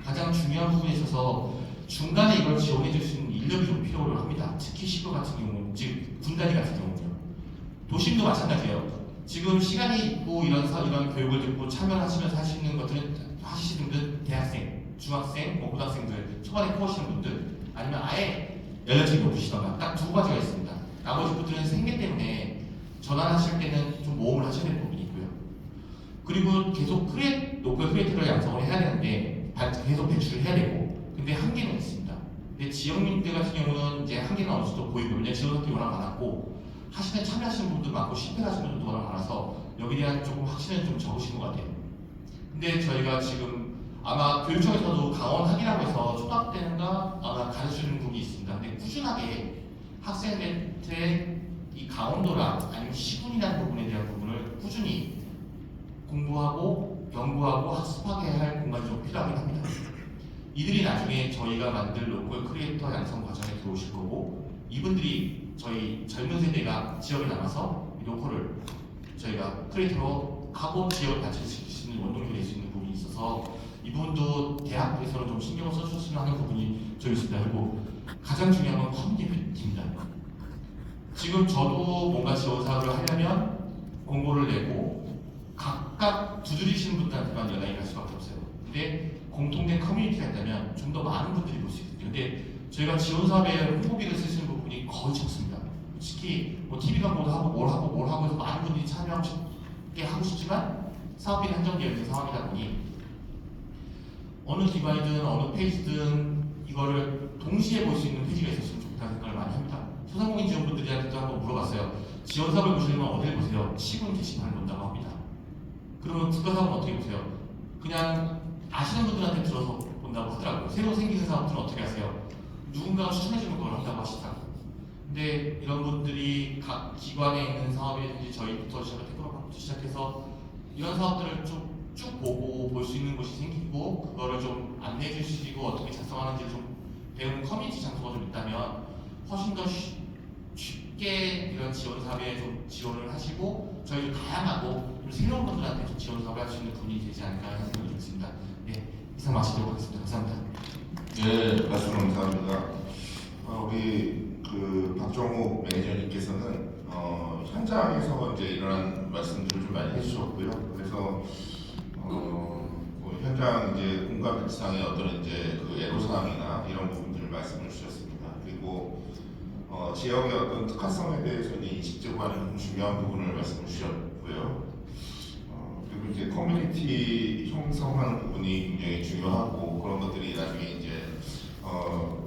Speaker 5: 가장 중요한 부분에 있어서 중간에 이걸 지원해 줄 수 있는 인력이 좀 필요로 합니다. 특히 시도 같은 경우는, 즉 군단위 같은 경우는요. 도심도 마찬가지예요. 지금 시간이 있고 이런 교육을 듣고 참여하시면서 하시는 것들은 하시는 분들 대학생, 중학생, 고등학생들, 초반에 코어시는 분들 아니면 아예 연령층이 높으시던가 딱 두 가지가 있습니다. 나머지 분들은 생계 때문에 전환하실 때는 좀 모험을 하셔야 되는 부분이 있고요. 그리고 계속 로컬 크리에이터를 양성을 해야 되는데 계속 배출을 해야 되고 근데 한계는 있습니다. 근데 지역민들 같은 경우는 이제 한계는 어느 정도 보이고 왜냐하면 지원사들이 워낙 많았고 참여하시는 분도 많고 실패하시는 분도 워낙 많아서 여기에 대한 조금 확신은 좀 적으신 것 같아요. 근데 저희가 지금 아마 교육청에서도 강원 학이라고 해서 초등학교 때인가 아마 가르쳐주는 부분이 있습니다. 근데 꾸준하게 학생들한테 이 강원도랑 아니면 시군이라는 부분에 대한 부분을 꾸준히 공부하고 연구하고 학습하게 할 공간이 좀 필요하긴 합니다. 이들이 나중에 저희가 만들 로컬 크리에이터 양성 과정에 들어오실 거고 이분들이 저희 젊은 세대가 지역에 남아서 로컬을 저희가 크리에이터로 하고 지역을 발전시킬 수 있는 원동력이 될 수 있는 부분이 있어서 이 부분도 대학에서는 좀 신경을 써주셨으면 하는 부분이 좀 있습니다. 그리고 가장 중요한 건 커뮤니티입니다. 지금 저도 뭔가 지원 사업을 하려면 공고를 내고 각각 두드리시는 분들한테만 연락이 갈 수밖에 없어요. 근데 공통된 커뮤니티가 있다면 좀 더 많은 분들이 볼 수 있거든요. 근데 저희가 지원 사업에 홍보비를 쓰시는 부분이 거의 적습니다. 특히 TV 광고도 하고 뭘 하고 해서 많은 분들이 참여하게 하고 싶지만 사업비는 한정되어 있는 상황이다 보니 어느 기관이든 어느 페이지든 이거를 동시에 볼 수 있는 페이지가 있었으면 좋겠다는 생각을 많이 합니다. 소상공인 지원분들한테도 한번 물어봤어요. 지원 사업을 보시려면 어디를 보세요? 시군 게시판을 본다고 합니다. 그러면 국가사업은 어떻게 보세요? 그냥 아시는 분들한테 들어서 본다고 하더라고요. 새로 생기는 사업들은 어떻게 하세요? 누군가가 추천해주는 걸 한다고 하시더라고요. 근데 이런 분들이 각 기관에 있는 사업이든지 저희부터 시작해서 이런 사업들을 쭉 보고 볼 수 있는 곳이 생기고 그거를 좀 안내해 주시고 어떻게 작성하는지 좀 배우는 커뮤니티 장소가 좀 있다면 훨씬 더 쉽게 이런 지원 사업에 좀 지원을 하시고 저희 다양하고 좀 새로운 분들한테 좀 지원 사업을 할 수 있는 분이 되지 않을까 하는 생각이 좀 있습니다. 네, 이상 마치도록 하겠습니다. 감사합니다.
Speaker 2: 네, 말씀 감사합니다. 우리 그 박정욱 매니저님께서는 현장에서 이제 이런 말씀들을 좀 많이 해주셨고요. 그래서 뭐 현장 이제 공간 배치상의 어떤 이제 그 애로사항이나 이런 부분들을 말씀을 주셨습니다. 그리고 지역의 어떤 특화성에 대해서는 인식적으로 하는 중요한 부분을 말씀을 주셨고요. 그리고 이제 커뮤니티 형성하는 부분이 굉장히 중요하고 그런 것들이 나중에 이제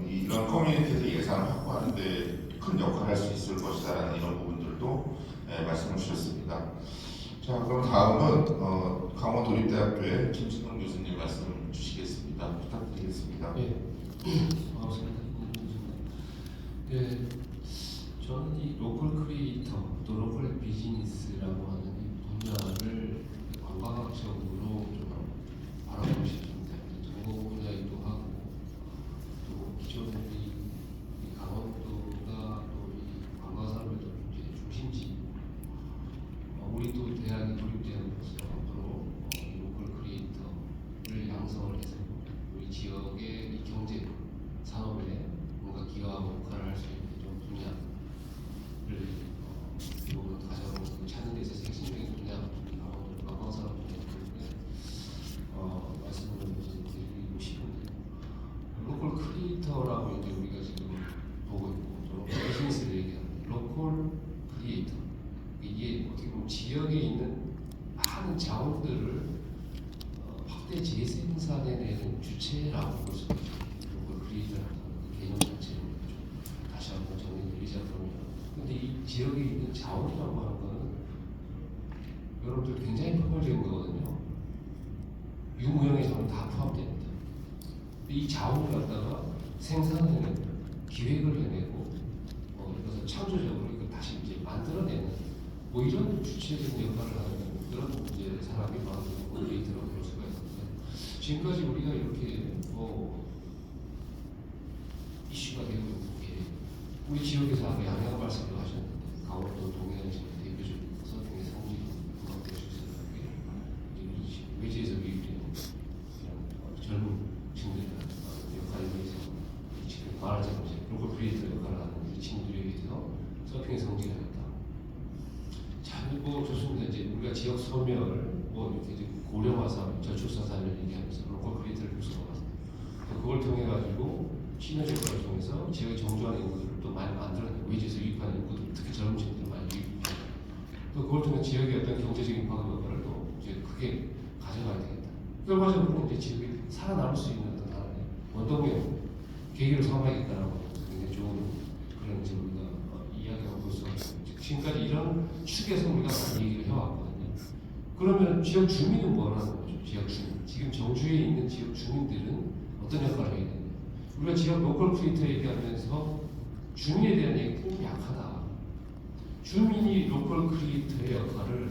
Speaker 2: 이런 커뮤니티에서 예산을 확보하는데 큰 역할을 할 수 있을 것이다라는 이런 부분들도 말씀을 주셨습니다. 자, 그럼 다음은 강원도립대학교의 김진동 교수님 말씀 주시겠습니다. 부탁드리겠습니다.
Speaker 6: 네, 반갑습니다. 네, 저는 이 로컬 크리에이터 또 로컬 비즈니스라고 하는 이 분야를 관광학적으로 좀 바라보고 싶습니다. 전공 분야이기도 하고 또 기존 이 강원도가 또 이 관광산업의 또 이제 중심지 우리 또 대학이 도립대학으로서 앞으로 이 로컬 크리에이터를 양성을 해서 우리 지역의 이 경제 산업에 뭔가 기여하고 역할을 할 수 있는 좀 분야를 이 부분 가장 찾는 데 있어서 핵심적인 분야 강원도 관광산업 분야 때문에 말씀을 드리고 싶은데 로컬 크리에이터라고 이제 우리가 지금 보고 있고 또 비즈니스를 얘기하는데 로컬 크리에이터 이게 어떻게 보면 지역에 있는 많은 자원들을 확대 재생산해내는 주체라고 볼 수 있죠. 로컬 크리에이터라는 그 개념 자체를 좀 다시 한번 정리드리자 그러면 근데 이 지역에 있는 자원이라고 하는 거는 여러분들 굉장히 폭발적인 거거든요. 유무형의 자원 다 포함됩니다. 근데 이 자원을 갖다가 생산해내고 기획을 해내고 그래서 창조적으로 이걸 다시 이제 만들어내는 뭐 이런 주체적인 역할을 하는 그런 이제 사람이 바로 크리에이터라고 볼 수가 있는데 지금까지 우리가 이렇게 이슈가 되고 있는 게 우리 지역에서 아까 양양 말씀을 하셨는데 강원도 동해안에서 대표적인 서핑의 성지 음악대 주스라는 게 외지에서 유입되는 그냥 젊은 층들이나 역할에 대해서 지금 말하자면 이제 로컬 크리에이터 역할을 하는 우리 친구들에 대해서 서핑의 성지가 됐다. 참 뭐 좋습니다. 이제 우리가 지역 소멸 이렇게 고령화산, 저출산산을 얘기하면서 로컬 크리에이터를 구성하고 그걸 통해 가지고 시너지 효과를 통해서 지역의 정조하는 인구들을 또 많이 만들어내고 외지에서 유입하는 인구들 특히 젊은 층들을 많이 유입하고 또 그걸 통해 지역의 어떤 경제적인 파급 효과를 또 이제 크게 가져가야 되겠다. 결과적으로 이제 지역이 살아남을 수 있는 어떤 하나의 원동력 계기를 삼아야겠다라고 굉장히 좋은 그런 이제 우리가 이야기하고 볼 수가 있습니다. 지금까지 이런 축에서 우리가 많이 얘기를 해왔거든요. 그러면 지역 주민은 뭐라는 거죠? 지역 주민. 지금 정주에 있는 지역 주민들은 어떤 역할을 해야 되냐? 우리가 지역 로컬 크리에이터 얘기하면서 주민에 대한 얘기가 굉장히 약하다. 주민이 로컬 크리에이터의 역할을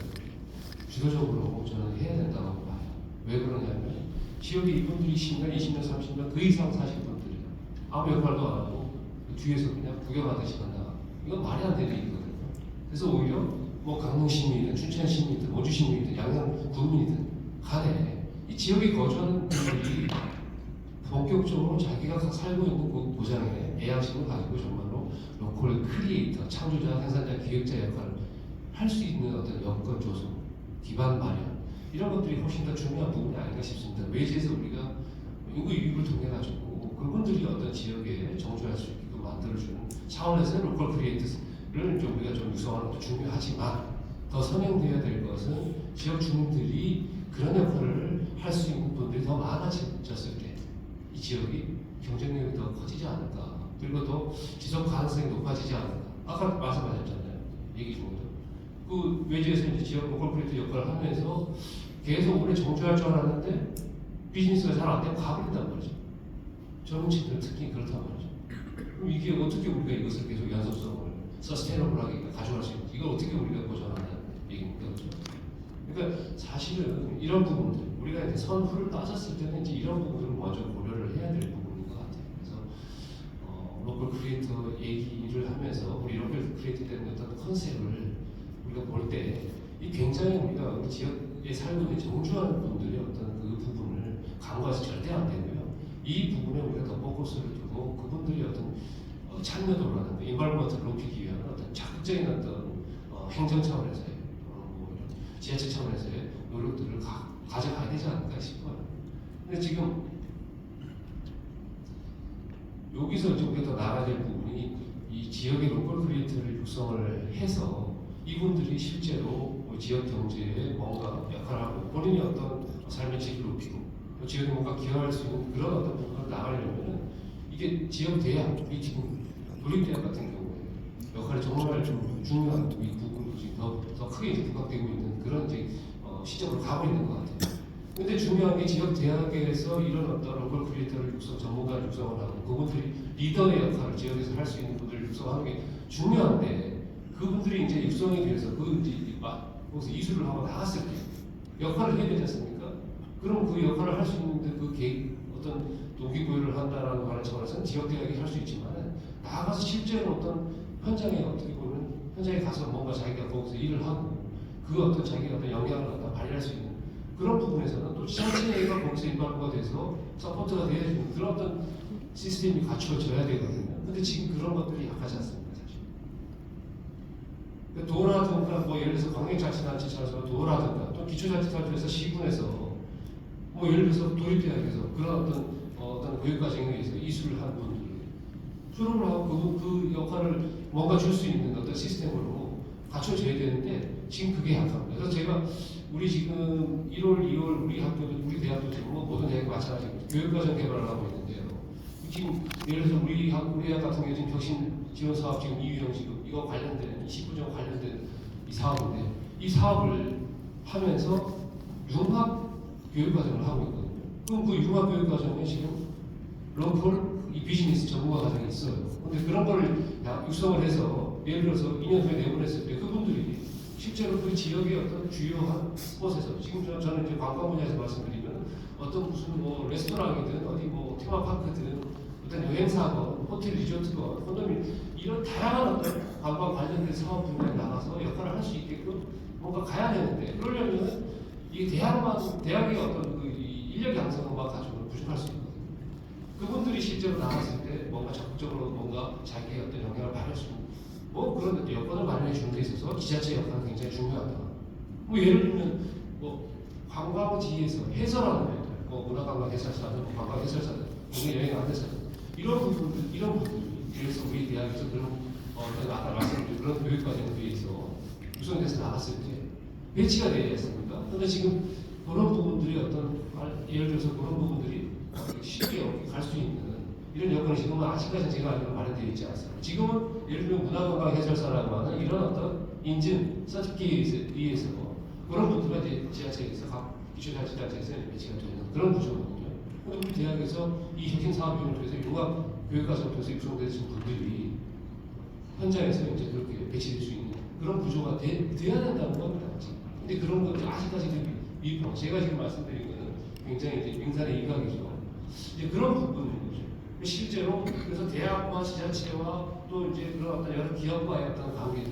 Speaker 6: 주도적으로 저는 해야 된다고 봐요. 왜 그러냐면 지역에 이분들이 10년, 20년, 30년 그 이상 사신 분들이 아무 역할도 안 하고 그 뒤에서 그냥 구경하듯이 간다. 이건 말이 안 되는 일이거든요. 그래서 오히려 뭐 강릉 시민이든 춘천 시민이든 원주 시민이든 양양 군민이든 간에 이 지역에 거주하는 분들이 본격적으로 자기가 살고 있는 그 고장에 애양심을 가지고 정말로 로컬 크리에이터, 창조자, 생산자, 기획자 역할을 할 수 있는 어떤 여건 조성, 기반 마련 이런 것들이 훨씬 더 중요한 부분이 아닌가 싶습니다. 외지에서 우리가 인구 유입을 통해 가지고 그분들이 어떤 지역에 정주할 수 있게끔 만들어주는 차원에서의 로컬 크리에이터를 좀 우리가 좀 유성하는 것도 중요하지만 더 선행되어야 될 것은 지역 주민들이 그런 역할을 할 수 있는 분들이 더 많아졌을 때 이 지역이 경쟁력이 더 커지지 않을까 그리고 또 지속 가능성이 높아지지 않을까 아까 말씀하셨잖아요. 얘기 중에도 그 외지에서 이제 지역 로컬 크리에이터 역할을 하면서 계속 오래 정주할 줄 알았는데 비즈니스가 잘 안 되면 가버린단 말이죠. 젊은 층들은 특히 그렇단 말이죠. 그럼 이게 어떻게 우리가 이것을 계속 연속성을 서스테이너블하게 가져갈 수 있는지 이걸 어떻게 우리가 보장하는 얘기입니까? 그렇죠? 그러니까 사실은 이런 부분들 우리가 이제 선후를 따졌을 때는 이제 이런 부분을 먼저 고려를 해야 될 부분인 것 같아요. 그래서 로컬 크리에이터 얘기를 하면서 우리 로컬 크리에이터 되는 어떤 컨셉을 우리가 볼 때 이 굉장히 우리가 우리 지역에 살고 있는 정주하는 분들의 어떤 그 부분을 간과해서 절대 안 되고요. 이 부분에 우리가 더 포커스를 두고 그분들이 어떤 참여도라든가 인발먼트를 높이기 위한 어떤 적극적인 어떤 행정 차원에서의 뭐 이런 지자체 차원에서의 노력들을 가져가야 되지 않을까 싶어요. 근데 지금 여기서 이제 우리가 더 나아가야 될 부분이 이 지역의 로컬 크리에이터를 육성을 해서 이분들이 실제로 뭐 지역 경제에 뭔가 역할을 하고 본인이 어떤 삶의 질을 높이고 또 지역에 뭔가 기여할 수 있는 그런 어떤 부분을 나가려면은 이게 지역 대학, 우리 지금 도립대학 같은 경우에 역할이 정말 좀 중요한 이 부분이 지금 더 크게 이제 부각되고 있는 그런 이제 시점으로 가고 있는 것 같아요. 근데 중요한 게 지역 대학에서 이런 어떤 로컬 크리에이터를 육성, 전문가 육성을 하고 그분들이 리더의 역할을 지역에서 할 수 있는 분들을 육성하는 게 중요한데 그분들이 이제 육성이 돼서 그 이제 거기서 이수를 하고 나갔을 때 역할을 해야 되지 않습니까? 그럼 그 역할을 할 수 있는데 그 어떤 동기부여를 한다라는 말의 차원에서는 지역 대학이 할 수 있지만 나가서 실제로 어떤 현장에 어떻게 보면 현장에 가서 뭔가 자기가 거기서 일을 하고 그 어떤 자기가 어떤 영향을 갖다 발휘할 수 있는 그런 부분에서는 또 지자체가 거기서 인발부가 돼서 서포트가 돼야 되는 그런 어떤 시스템이 갖춰져야 되거든요. 근데 지금 그런 것들이 약하지 않습니까, 사실. 도라든가 뭐 예를 들어서 광역자치단체에서 도라든가 또 기초자치단체에서 시군에서 뭐 예를 들어서 도립대학에서 그런 어떤 교육과정에 의해서 이수를 한 분들이 졸업을 하고 그 역할을 뭔가 줄 수 있는 어떤 시스템으로 갖춰져야 되는데 지금 그게 약합니다. 그래서 제가 우리 지금 1월, 2월 우리 우리 대학도 지금 뭐 모든 대학이 마찬가지로 교육과정 개발을 하고 있는데요. 지금 예를 들어서 우리 학 같은 경우 지금 혁신 지원 사업 지금 이유형 지금 이거 관련된 29조 관련된 이 사업인데 이 사업을 하면서 융합 교육과정을 하고 있거든요. 그럼 그 융합 교육과정에 지금 로컬 이 비즈니스 전문가 과정이 있어요. 근데 그런 거를 육성을 해서 예를 들어서 2년 후에 내보냈을 때 그분들이 실제로 그 지역의 어떤 주요한 곳에서 지금 저는 이제 관광 분야에서 말씀드리면 어떤 무슨 뭐 레스토랑이든 어디 뭐 테마파크든 어떤 여행사건, 호텔 리조트건, 콘도민 이런 다양한 어떤 관광 관련된 사업 분야에 나가서 역할을 할 수 있게끔 뭔가 가야 되는데 그러려면 이 대학의 어떤 그 인력 양성만 가지고는 부족할 수 있거든요. 그분들이 실제로 나갔을 때 뭔가 적극적으로 뭔가 자기의 어떤 영향을 발휘할 수 있는 뭐 그런 여건을 마련해 주는 데 있어서 지자체 역할은 굉장히 중요하다. 뭐 예를 들면 뭐 관광지에서 해설하는 애들, 뭐 문화관광 해설사든, 뭐 관광 해설사든, 국내 여행 안내사든 이런 부분들이 그래서 우리 대학에서 그런 아까 말씀드린 그런 교육 과정에 대해서 구성돼서 나갔을 때 배치가 되지 않습니까? 그런데 지금 그런 부분들이 예를 들어서 그런 부분들이 쉽게 갈 수 있는 이런 여건이 지금은 아직까지 제가 알기로 마련되어 있지 않습니다. 지금은 예를 들면 문화관광 해설사라고 하는 이런 어떤 인증, 서티피케이트에 의해서 그런 분들과 이제 지자체에서 각 기초자치단체에서 배치가 되는 그런 구조거든요. 그런데 우리 대학에서 이 혁신 사업 비용을 통해서 융합 교육과정을 통해서 육성되신 분들이 현장에서 이제 그렇게 배치될 수 있는 그런 구조가 돼야 된다는 겁니다. 근데 그런 것들 아직까지 미흡하고 제가 지금 말씀드린 거는 굉장히 이제 민간의 일각이죠. 이제 그런 부분인 거죠. 실제로 그래서 대학과 지자체와 또 이제 그런 어떤 여러 기업과의 어떤 관계들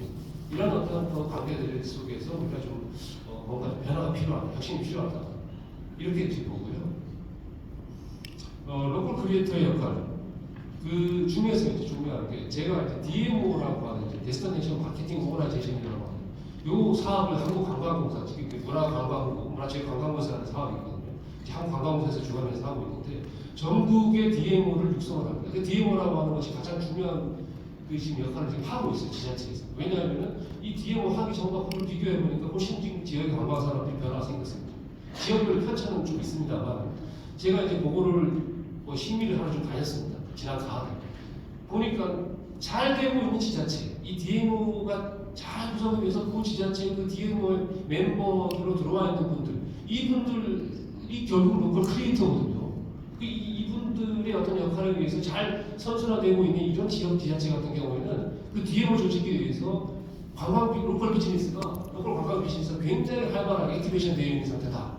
Speaker 6: 이런 어떤 관계들 속에서 우리가 좀 뭔가 변화가 필요하다, 혁신이 필요하다 이렇게 이제 보고요. 로컬 크리에이터의 역할 그 중에서 이제 중요한 게 제가 이제 DMO라고 하는 이제 데스티네이션 마케팅 오거나이제이션이라고 하는 요 사업을 한국관광공사 지금 문화체육관광공사라는 사업이 있거든요. 한국관광공사에서 주관해서 하고 있는데 전국의 DMO를 육성을 합니다. 그 DMO라고 하는 것이 가장 중요한 그 지금 역할을 지금 하고 있어요, 지자체에서. 왜냐하면 이 DMO 하기 전과 후를 비교해 보니까 훨씬 지금 지역의 관광 산업이 변화가 생겼습니다. 지역별 편차는 좀 있습니다만 제가 이제 그거를 뭐 심의를 하나 좀 다녔습니다. 지난 가을에 보니까 잘 되고 있는 지자체, 이 DMO가 잘 구성이 돼서 그 지자체 그 DMO의 멤버로 들어와 있는 분들, 이분들이 결국 로컬 크리에이터거든요. 이분들의 어떤 역할에 의해서 잘 선순화되고 있는 이런 지역 지자체 같은 경우에는 그 DMO 조직에 의해서 로컬 관광 비즈니스가 굉장히 활발하게 액티베이션 되어 있는 상태다.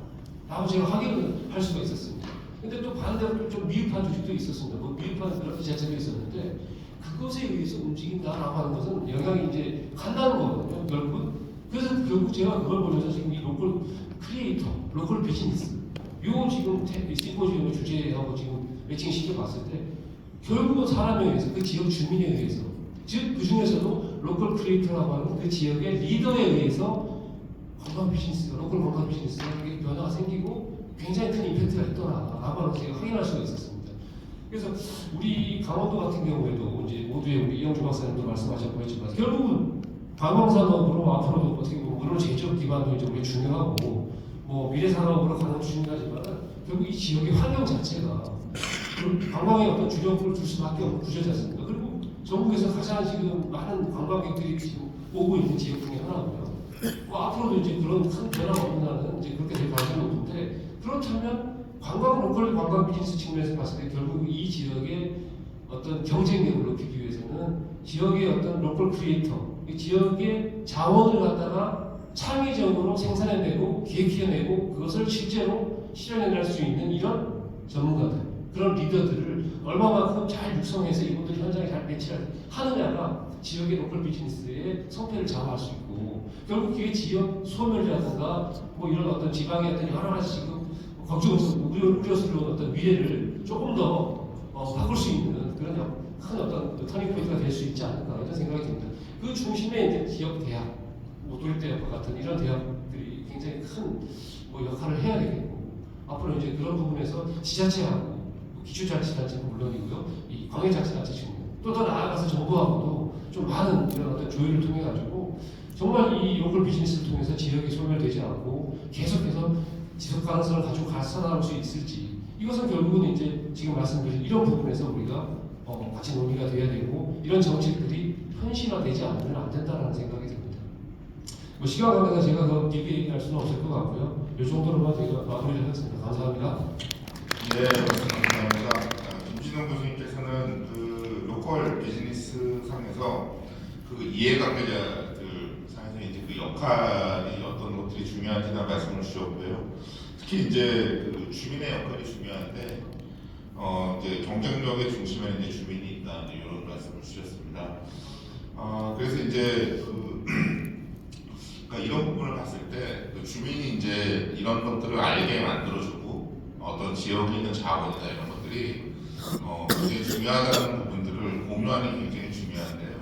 Speaker 6: 라고 제가 확인을 할 수가 있었습니다. 근데 또 반대로 좀 미흡한 조직도 있었습니다. 뭐 미흡한 그런 지자체도 있었는데 그것에 의해서 움직인다라고 하는 것은 영향이 이제 간다는 거거든요. 결국은. 그래서 결국 제가 그걸 보면서 지금 이 로컬 크리에이터, 로컬 비즈니스 요 지금 심포지엄의 주제하고 지금 매칭시켜 봤을 때 결국은 사람에 의해서 그 지역 주민에 의해서 즉 그 중에서도 로컬 크리에이터라고 하는 그 지역의 리더에 의해서 관광 비즈니스가 로컬 관광 비즈니스가 이렇게 변화가 생기고 굉장히 큰 임팩트가 있더라라고 제가 확인할 수가 있었습니다. 그래서 우리 강원도 같은 경우에도 이제 모두의 우리 이영주 박사님도 말씀하셨고 했지만 결국은 관광산업으로 앞으로도 어떻게 보면 물론 제조업 기반도 이제 우리 중요하고 뭐 미래 산업으로 가는 중요하지만 결국 이 지역의 환경 자체가 관광의 어떤 주력을 둘 수밖에 없는 구조지 않습니까? 그리고 전국에서 가장 지금 많은 관광객들이 지금 오고 있는 지역 중에 하나고요. 뭐 앞으로도 이제 그런 큰 변화가 없는 한은 이제 그렇게 될 가능성이 높은데 그렇다면 관광 로컬 관광 비즈니스 측면에서 봤을 때 결국 이 지역의 어떤 경쟁력을 높이기 위해서는 지역의 어떤 로컬 크리에이터, 이 지역의 자원을 갖다가 창의적으로 생산해내고 기획해내고 그것을 실제로 실현해낼 수 있는 이런 전문가들, 그런 리더들을 얼마만큼 잘 육성해서 이분들 현장에 잘 배치를 하느냐가 지역의 로컬 비즈니스의 성패를 좌우할 수 있고 결국 그게 지역 소멸이라든가 뭐 이런 어떤 지방의 어떤 여러 가지 지금 걱정스러운 우려스러운 어떤 미래를 조금 더 바꿀 수 있는 그런 큰 어떤 터닝 포인트가 될 수 있지 않을까 이런 생각이 듭니다. 그 중심에 이제 지역 대학, 뭐 도립대학과 같은 이런 대학들이 굉장히 큰 뭐 역할을 해야 되겠고 앞으로 이제 그런 부분에서 지자체하고 기초자치단체는 물론이고요, 이 광역자치단체 측면 또 더 나아가서 정부하고도 좀 많은 이런 어떤 조율을 통해 가지고 정말 이 로컬 비즈니스를 통해서 지역이 소멸되지 않고 계속해서 지속 가능성을 가지고 살아남을 수 있을지 이것은 결국은 이제 지금 말씀드린 이런 부분에서 우리가 같이 논의가 돼야 되고 이런 정책들이 현실화되지 않으면 안 된다는 생각이 듭니다. 뭐 시간 관계상 제가 더 길게 얘기할 수는 없을 것 같고요. 이 정도로만 제가 마무리를 하겠습니다. 감사합니다.
Speaker 2: 네, 감사합니다. 김진웅 교수님께서는 그 로컬 비즈니스 상에서 그 이해관계자들 상에서 이제 그 역할이 어떤 것들이 중요한지나 말씀을 주셨고요. 특히 이제 그 주민의 역할이 중요한데 이제 경쟁력의 중심에는 이제 주민이 있다 이런 말씀을 주셨습니다. 그래서 이제 그러니까 이런 부분을 봤을 때 그 주민이 이제 이런 것들을 알게 만들어주고 어떤 지역에 있는 자원이나 이런 것들이 굉장히 중요하다는 부분들을 공유하는 게 굉장히 중요한데요.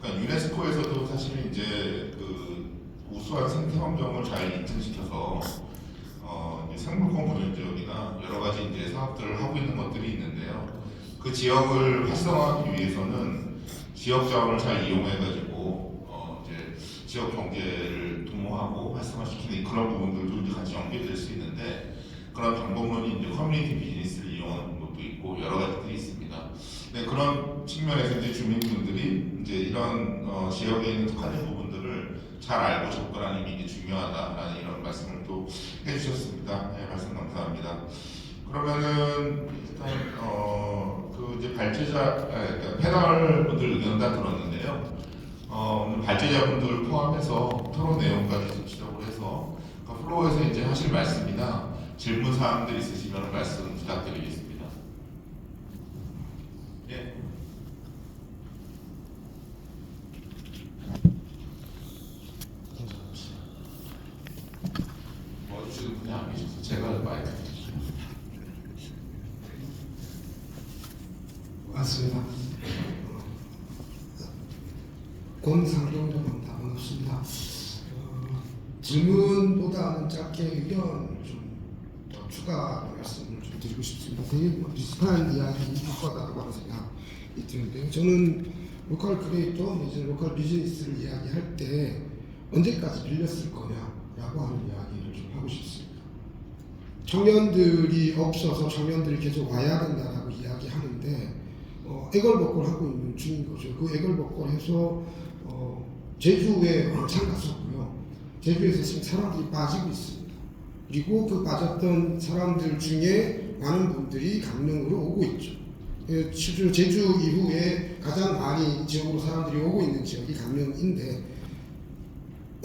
Speaker 2: 그러니까 유네스코에서도 사실 이제 그 우수한 생태 환경을 잘 인증시켜서 이제 생물권 보존 지역이나 여러 가지 이제 사업들을 하고 있는 것들이 있는데요. 그 지역을 활성화하기 위해서는 지역 자원을 잘 이용해가지고 이제 지역 경제를 도모하고 활성화시키는 그런 부분들도 이제 같이 연계될 수 있는데 그런 방법론이 이제 커뮤니티 비즈니스를 이용하는 것도 있고 여러 가지들이 있습니다. 네, 그런 측면에서 이제 주민분들이 이제 이런 지역에 있는 특화된 부분들을 잘 알고 접근하는 게 중요하다라는 이런 말씀을 또 해주셨습니다. 네, 말씀 감사합니다. 그러면은 일단 그 이제 그러니까 패널 분들 의견 다 들었는데요. 오늘 발제자분들 포함해서 토론 내용까지 지적을 해서 그러니까 플로어에서 이제 하실 말씀이나 질문 사항들 있으시면 말씀 부탁드리겠습니다. 예. 주시는 분이 안 계셔서 제가 마이크 드릴게요.
Speaker 7: 맞습니다. 권상정입니다. 반갑습니다. 질문보다는 짧게 의견 좀 더 추가 말씀을 좀 드리고 싶습니다. 되게 비슷한 이야기 효과다라고 하는 생각이 드는데요. 저는 로컬 크리에이터 내지는 로컬 비즈니스를 이야기할 때 언제까지 빌렸을 거냐라고 하는 이야기를 좀 하고 싶습니다. 청년들이 없어서 청년들이 계속 와야 된다라고 이야기하는데 애걸복걸 하고 있는 중인 거죠. 그 애걸복걸해서 제주에 왕창 갔었고요. 제주에서 지금 사람들이 빠지고 있습니다. 그리고 그 빠졌던 사람들 중에 많은 분들이 강릉으로 오고 있죠. 제주 이후에 가장 많이 지역으로 사람들이 오고 있는 지역이 강릉인데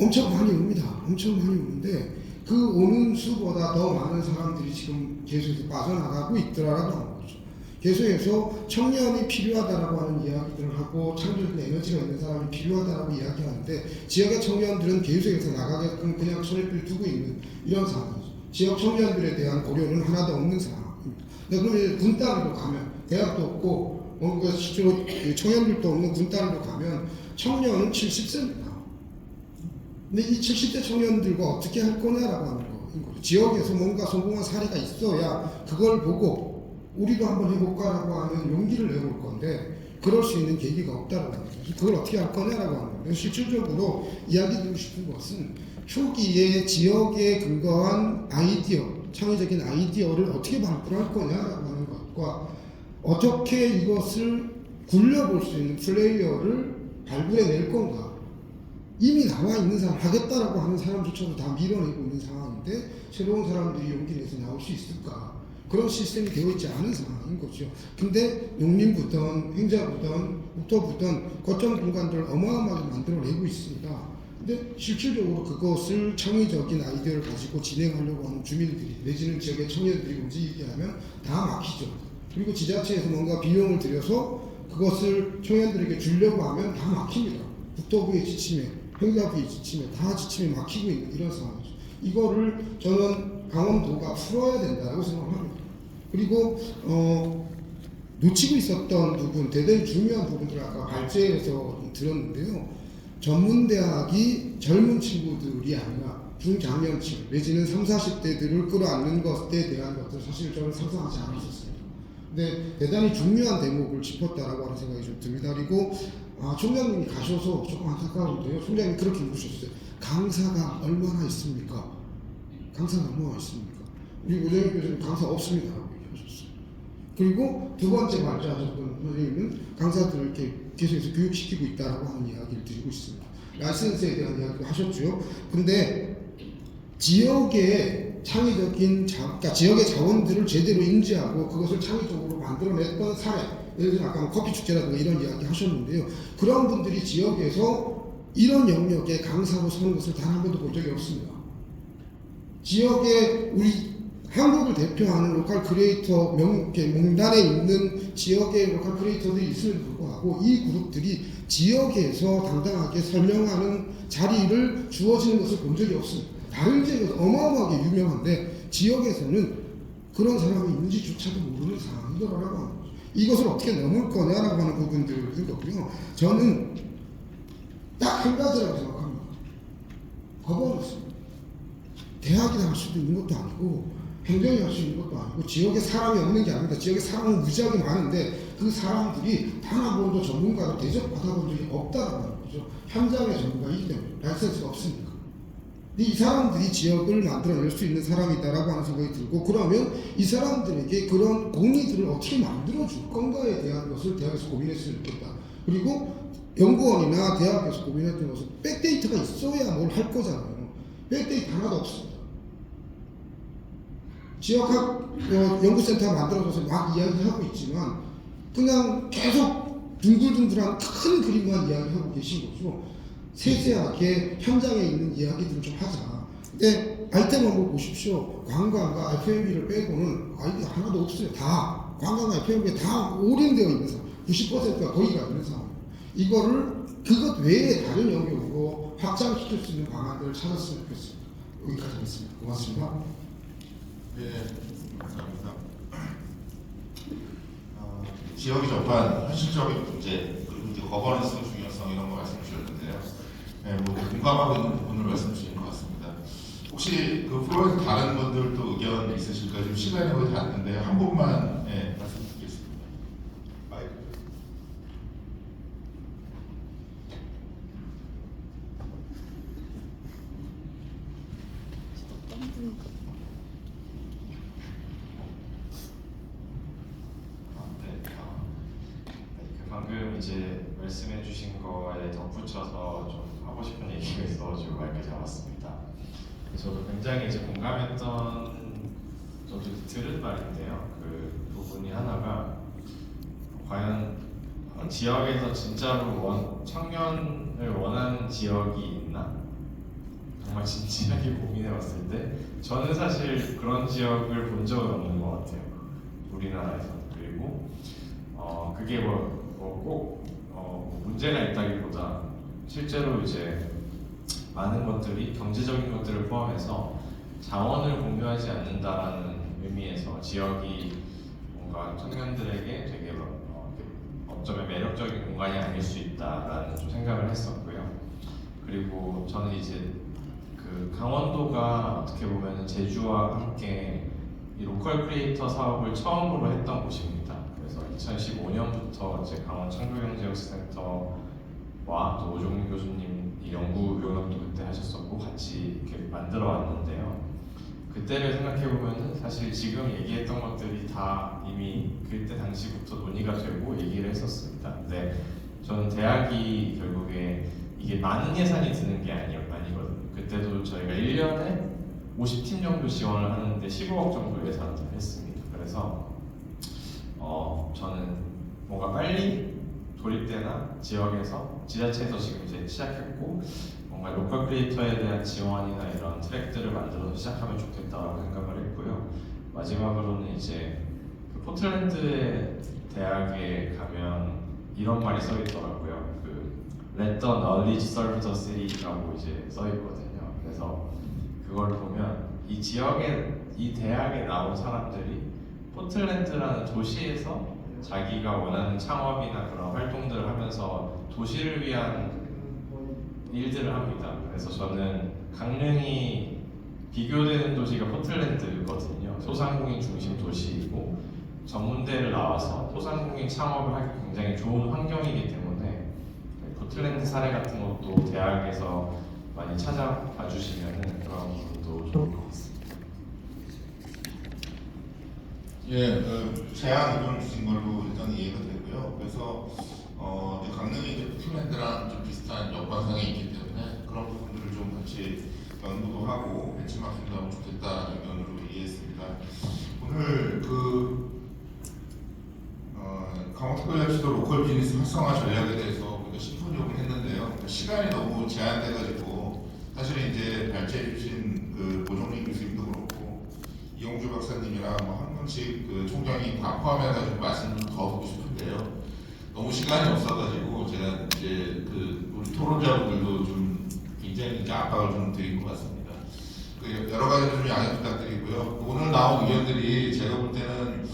Speaker 7: 엄청 많이 옵니다. 엄청 많이 오는데 그 오는 수보다 더 많은 사람들이 지금 계속해서 빠져나가고 있더라라고 하는 거죠. 계속해서 청년이 필요하다라고 하는 이야기들을 하고 창조적인 에너지가 있는 사람이 필요하다라고 이야기하는데 지역의 청년들은 계속해서 나가게끔 그냥 손에 bil 두고 있는 이런 상황이죠. 지역 청년들에 대한 고려는 하나도 없는 상황이에요. 상황입니다. 그러면 군 따위로 가면 대학도 없고 실제로 청년들도 없는 군 따위로 가면 청년은 70세입니다. 근데 이 70대 청년들과 어떻게 할 거냐라고 하는 거죠. 지역에서 뭔가 성공한 사례가 있어야 그걸 보고 우리도 한번 해볼까라고 하는 용기를 내볼 건데 그럴 수 있는 계기가 없다라고 합니다. 그걸 어떻게 할 거냐라고 하는 거예요. 실질적으로 이야기 드리고 싶은 것은 초기에 지역에 근거한 아이디어, 창의적인 아이디어를 어떻게 발굴할 거냐라고 하는 것과 어떻게 이것을 굴려볼 수 있는 플레이어를 발굴해낼 건가. 이미 나와 있는 사람, 하겠다라고 하는 사람조차도 다 밀어내고 있는 상황인데 새로운 사람들이 용기 내서 나올 수 있을까. 그런 시스템이 되어 있지 않은 상황인 거죠. 근데 농림부든 행자부든 국토부든 거점 공간들을 어마어마하게 만들어내고 있습니다. 근데 실질적으로 그것을 창의적인 아이디어를 가지고 진행하려고 하는 주민들이 내지는 지역의 청년들이 움직이게 하면 다 막히죠. 그리고 지자체에서 뭔가 비용을 들여서 그것을 청년들에게 주려고 하면 다 막힙니다. 국토부의 지침에, 행자부의 지침에 다 지침에 막히고 있는 이런 상황이죠. 이거를 저는 강원도가 풀어야 된다고 생각합니다. 그리고 놓치고 있었던 부분, 대단히 중요한 부분들을 아까 발제해서 들었는데요. 전문대학이 젊은 친구들이 아니라 중장년층 내지는 30, 40대들을 끌어안는 것에 대한 것들 사실 저는 상상하지 않았었습니다. 근데 대단히 중요한 대목을 짚었다라고 하는 생각이 좀 듭니다. 그리고 총장님이 가셔서 조금 안타까운데요. 총장님이 그렇게 묻으셨어요. 강사가 얼마나 있습니까? 강사가 얼마나 있습니까? 우리 오정희 교수님 강사 없습니다. 라고 얘기하셨어요. 그리고 두 번째 발제하셨던 선생님은 강사들을 이렇게 계속해서 교육시키고 있다라고 하는 이야기를 드리고 있습니다. 라이센스에 대한 이야기도 하셨죠. 근데 지역의 창의적인 그러니까 지역의 자원들을 제대로 인지하고 그것을 창의적으로 만들어냈던 사례, 예를 들어 아까 커피 축제라든가 이런 이야기 하셨는데요. 그런 분들이 지역에서 이런 영역에 강사로 서는 것을 단 한 번도 본 적이 없습니다. 지역에 우리 한국을 대표하는 로컬 크리에이터 명단에 있는 지역의 로컬 크리에이터들이 있음에도 불구하고 이 그룹들이 지역에서 당당하게 설명하는 자리를 주어지는 것을 본 적이 없습니다. 다른 지역에서 어마어마하게 유명한데 지역에서는 그런 사람이 있는지조차도 모르는 상황이더라고요. 하는 거죠. 이것을 어떻게 넘을 거냐라고 하는 부분들인 거고요. 저는 딱 한 가지라고 생각합니다. 거버넌스. 대학이 할 수도 있는 것도 아니고 행정이 할 수 있는 것도 아니고 지역에 사람이 없는 게 아닙니다. 지역에 사람은 무지하게 많은데 그 사람들이 단 한 번도 전문가로 대접받아본 적이 없다라고 하는 거죠. 현장의 전문가이기 때문에 라이센스가 없으니까. 이 사람들이 지역을 만들어낼 수 있는 사람이다라고 하는 생각이 들고 그러면 이 사람들에게 그런 공의들을 어떻게 만들어줄 건가에 대한 것을 대학에서 고민했으면 좋겠다. 그리고 연구원이나 대학에서 고민했던 것은 백데이터가 있어야 뭘 할 거잖아요. 백데이터 하나도 없습니다. 지역학 연구센터 만들어줘서 막 이야기하고 있지만 그냥 계속 둥글둥글한 큰 그림만 이야기하고 계신 거죠. 세세하게 현장에 있는 이야기들을 좀 하자. 근데 아이템 한번 보십시오. 관광과 F&B를 빼고는 아이디어 하나도 없어요. 다 관광과 F&B에 다 올인되어 있는 상황. 90%가 거의 가 있는 상황. 이거를 그것 외에 다른 영역으로 확장시킬 수 있는 방안들을 찾았으면 좋겠습니다. 여기까지 하겠습니다. 고맙습니다.
Speaker 2: 네, 감사합니다. 지역이 접한 현실적인 문제 그리고 이제 거버넌스의 중요성 이런 거 말씀 주셨는데요. 네, 뭐 공감하고 있는 부분을 말씀 주신 것 같습니다. 혹시 그 프로에서 다른 분들도 의견 있으실까요? 지금 시간이 거의 다 됐는데 한 분만 말씀 드리겠습니다. 마이크.
Speaker 8: 방금 이제 말씀해주신 거에 덧붙여서 좀 하고 싶은 얘기가 있어가지고 마이크 잡았습니다. 저도 굉장히 이제 공감했던 저도 들은 말인데요. 그 부분이 하나가 과연 지역에서 진짜로 청년을 원하는 지역이 있나? 정말 진지하게 고민해봤을 때 저는 사실 그런 지역을 본 적은 없는 것 같아요. 우리나라에서. 그리고 그게 꼭 문제가 있다기보다 실제로 이제 많은 것들이 경제적인 것들을 포함해서 자원을 공유하지 않는다라는 의미에서 지역이 뭔가 청년들에게 되게 어쩌면 매력적인 공간이 아닐 수 있다라는 좀 생각을 했었고요. 그리고 저는 이제 그 강원도가 어떻게 보면 제주와 함께 이 로컬 크리에이터 사업을 처음으로 했던 곳입니다. 그래서 2015년부터 이제 강원 창조경제역센터와 또 오종민 교수님 이 연구 용역도 그때 하셨었고 같이 이렇게 만들어 왔는데요. 그때를 생각해 보면은 사실 지금 얘기했던 것들이 다 이미 그때 당시부터 논의가 되고 얘기를 했었습니다. 근데 저는 대학이 결국에 이게 많은 예산이 드는 게 아니거든요. 그때도 저희가 1년에 50팀 정도 지원을 하는데 15억 정도 예산을 했습니다. 그래서 저는 뭔가 빨리 도립대나 지역에서 지자체에서 지금 이제 시작했고 뭔가 로컬 크리에이터에 대한 지원이나 이런 트랙들을 만들어서 시작하면 좋겠다라고 생각을 했고요. 마지막으로는 이제 그 포틀랜드의 대학에 가면 이런 말이 써 있더라고요. 그 Let the knowledge serve the city라고 이제 써 있거든요. 그래서 그걸 보면 이 지역에 이 대학에 나온 사람들이 포틀랜드라는 도시에서 자기가 원하는 창업이나 그런 활동들을 하면서 도시를 위한 일들을 합니다. 그래서 저는 강릉이 비교되는 도시가 포틀랜드거든요. 소상공인 중심 도시이고 전문대를 나와서 소상공인 창업을 하기 굉장히 좋은 환경이기 때문에 포틀랜드 사례 같은 것도 대학에서 많이 찾아봐 주시면 그런 부분도 좋을 것 같습니다.
Speaker 2: 예, 제안 의견 주신 걸로 일단 이해가 되고요. 그래서 이제 강릉이 이제 포틀랜드랑 좀 비슷한 여건상에 있기 때문에 그런 부분들을 좀 같이 연구도 하고 벤치마킹도 하면 좋겠다는 의견으로 이해했습니다. 오늘 강원특별자치도 로컬 비즈니스 활성화 전략에 대해서 우리가 심포지엄을 했는데요. 시간이 너무 제한돼가지고 사실은 이제 발제해주신 그 오종민 교수님도 그렇고 이용주 박사님이랑 한 분씩 그 총장이 다 포함해가지고 말씀 좀 더 듣고 싶은데요. 너무 시간이 없어가지고 제가 이제 그 우리 토론자분들도 좀 굉장히 이제 압박을 좀 드린 것 같습니다. 그 여러 가지 좀 양해 부탁드리고요. 오늘 나온 의견들이 제가 볼 때는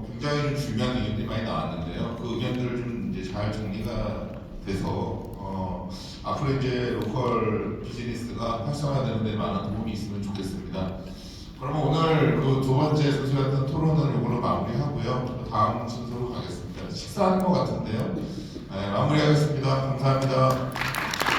Speaker 2: 굉장히 좀 중요한 의견들이 많이 나왔는데요. 그 의견들을 좀 이제 잘 정리가 돼서 앞으로 이제 로컬 비즈니스가 활성화되는 데 많은 도움이 있으면 좋겠습니다. 그러면 오늘 그 두 번째 순서였던 토론은 이걸로 마무리하고요. 다음 순서로 가겠습니다. 식사하는 것 같은데요. 네, 마무리하겠습니다. 감사합니다.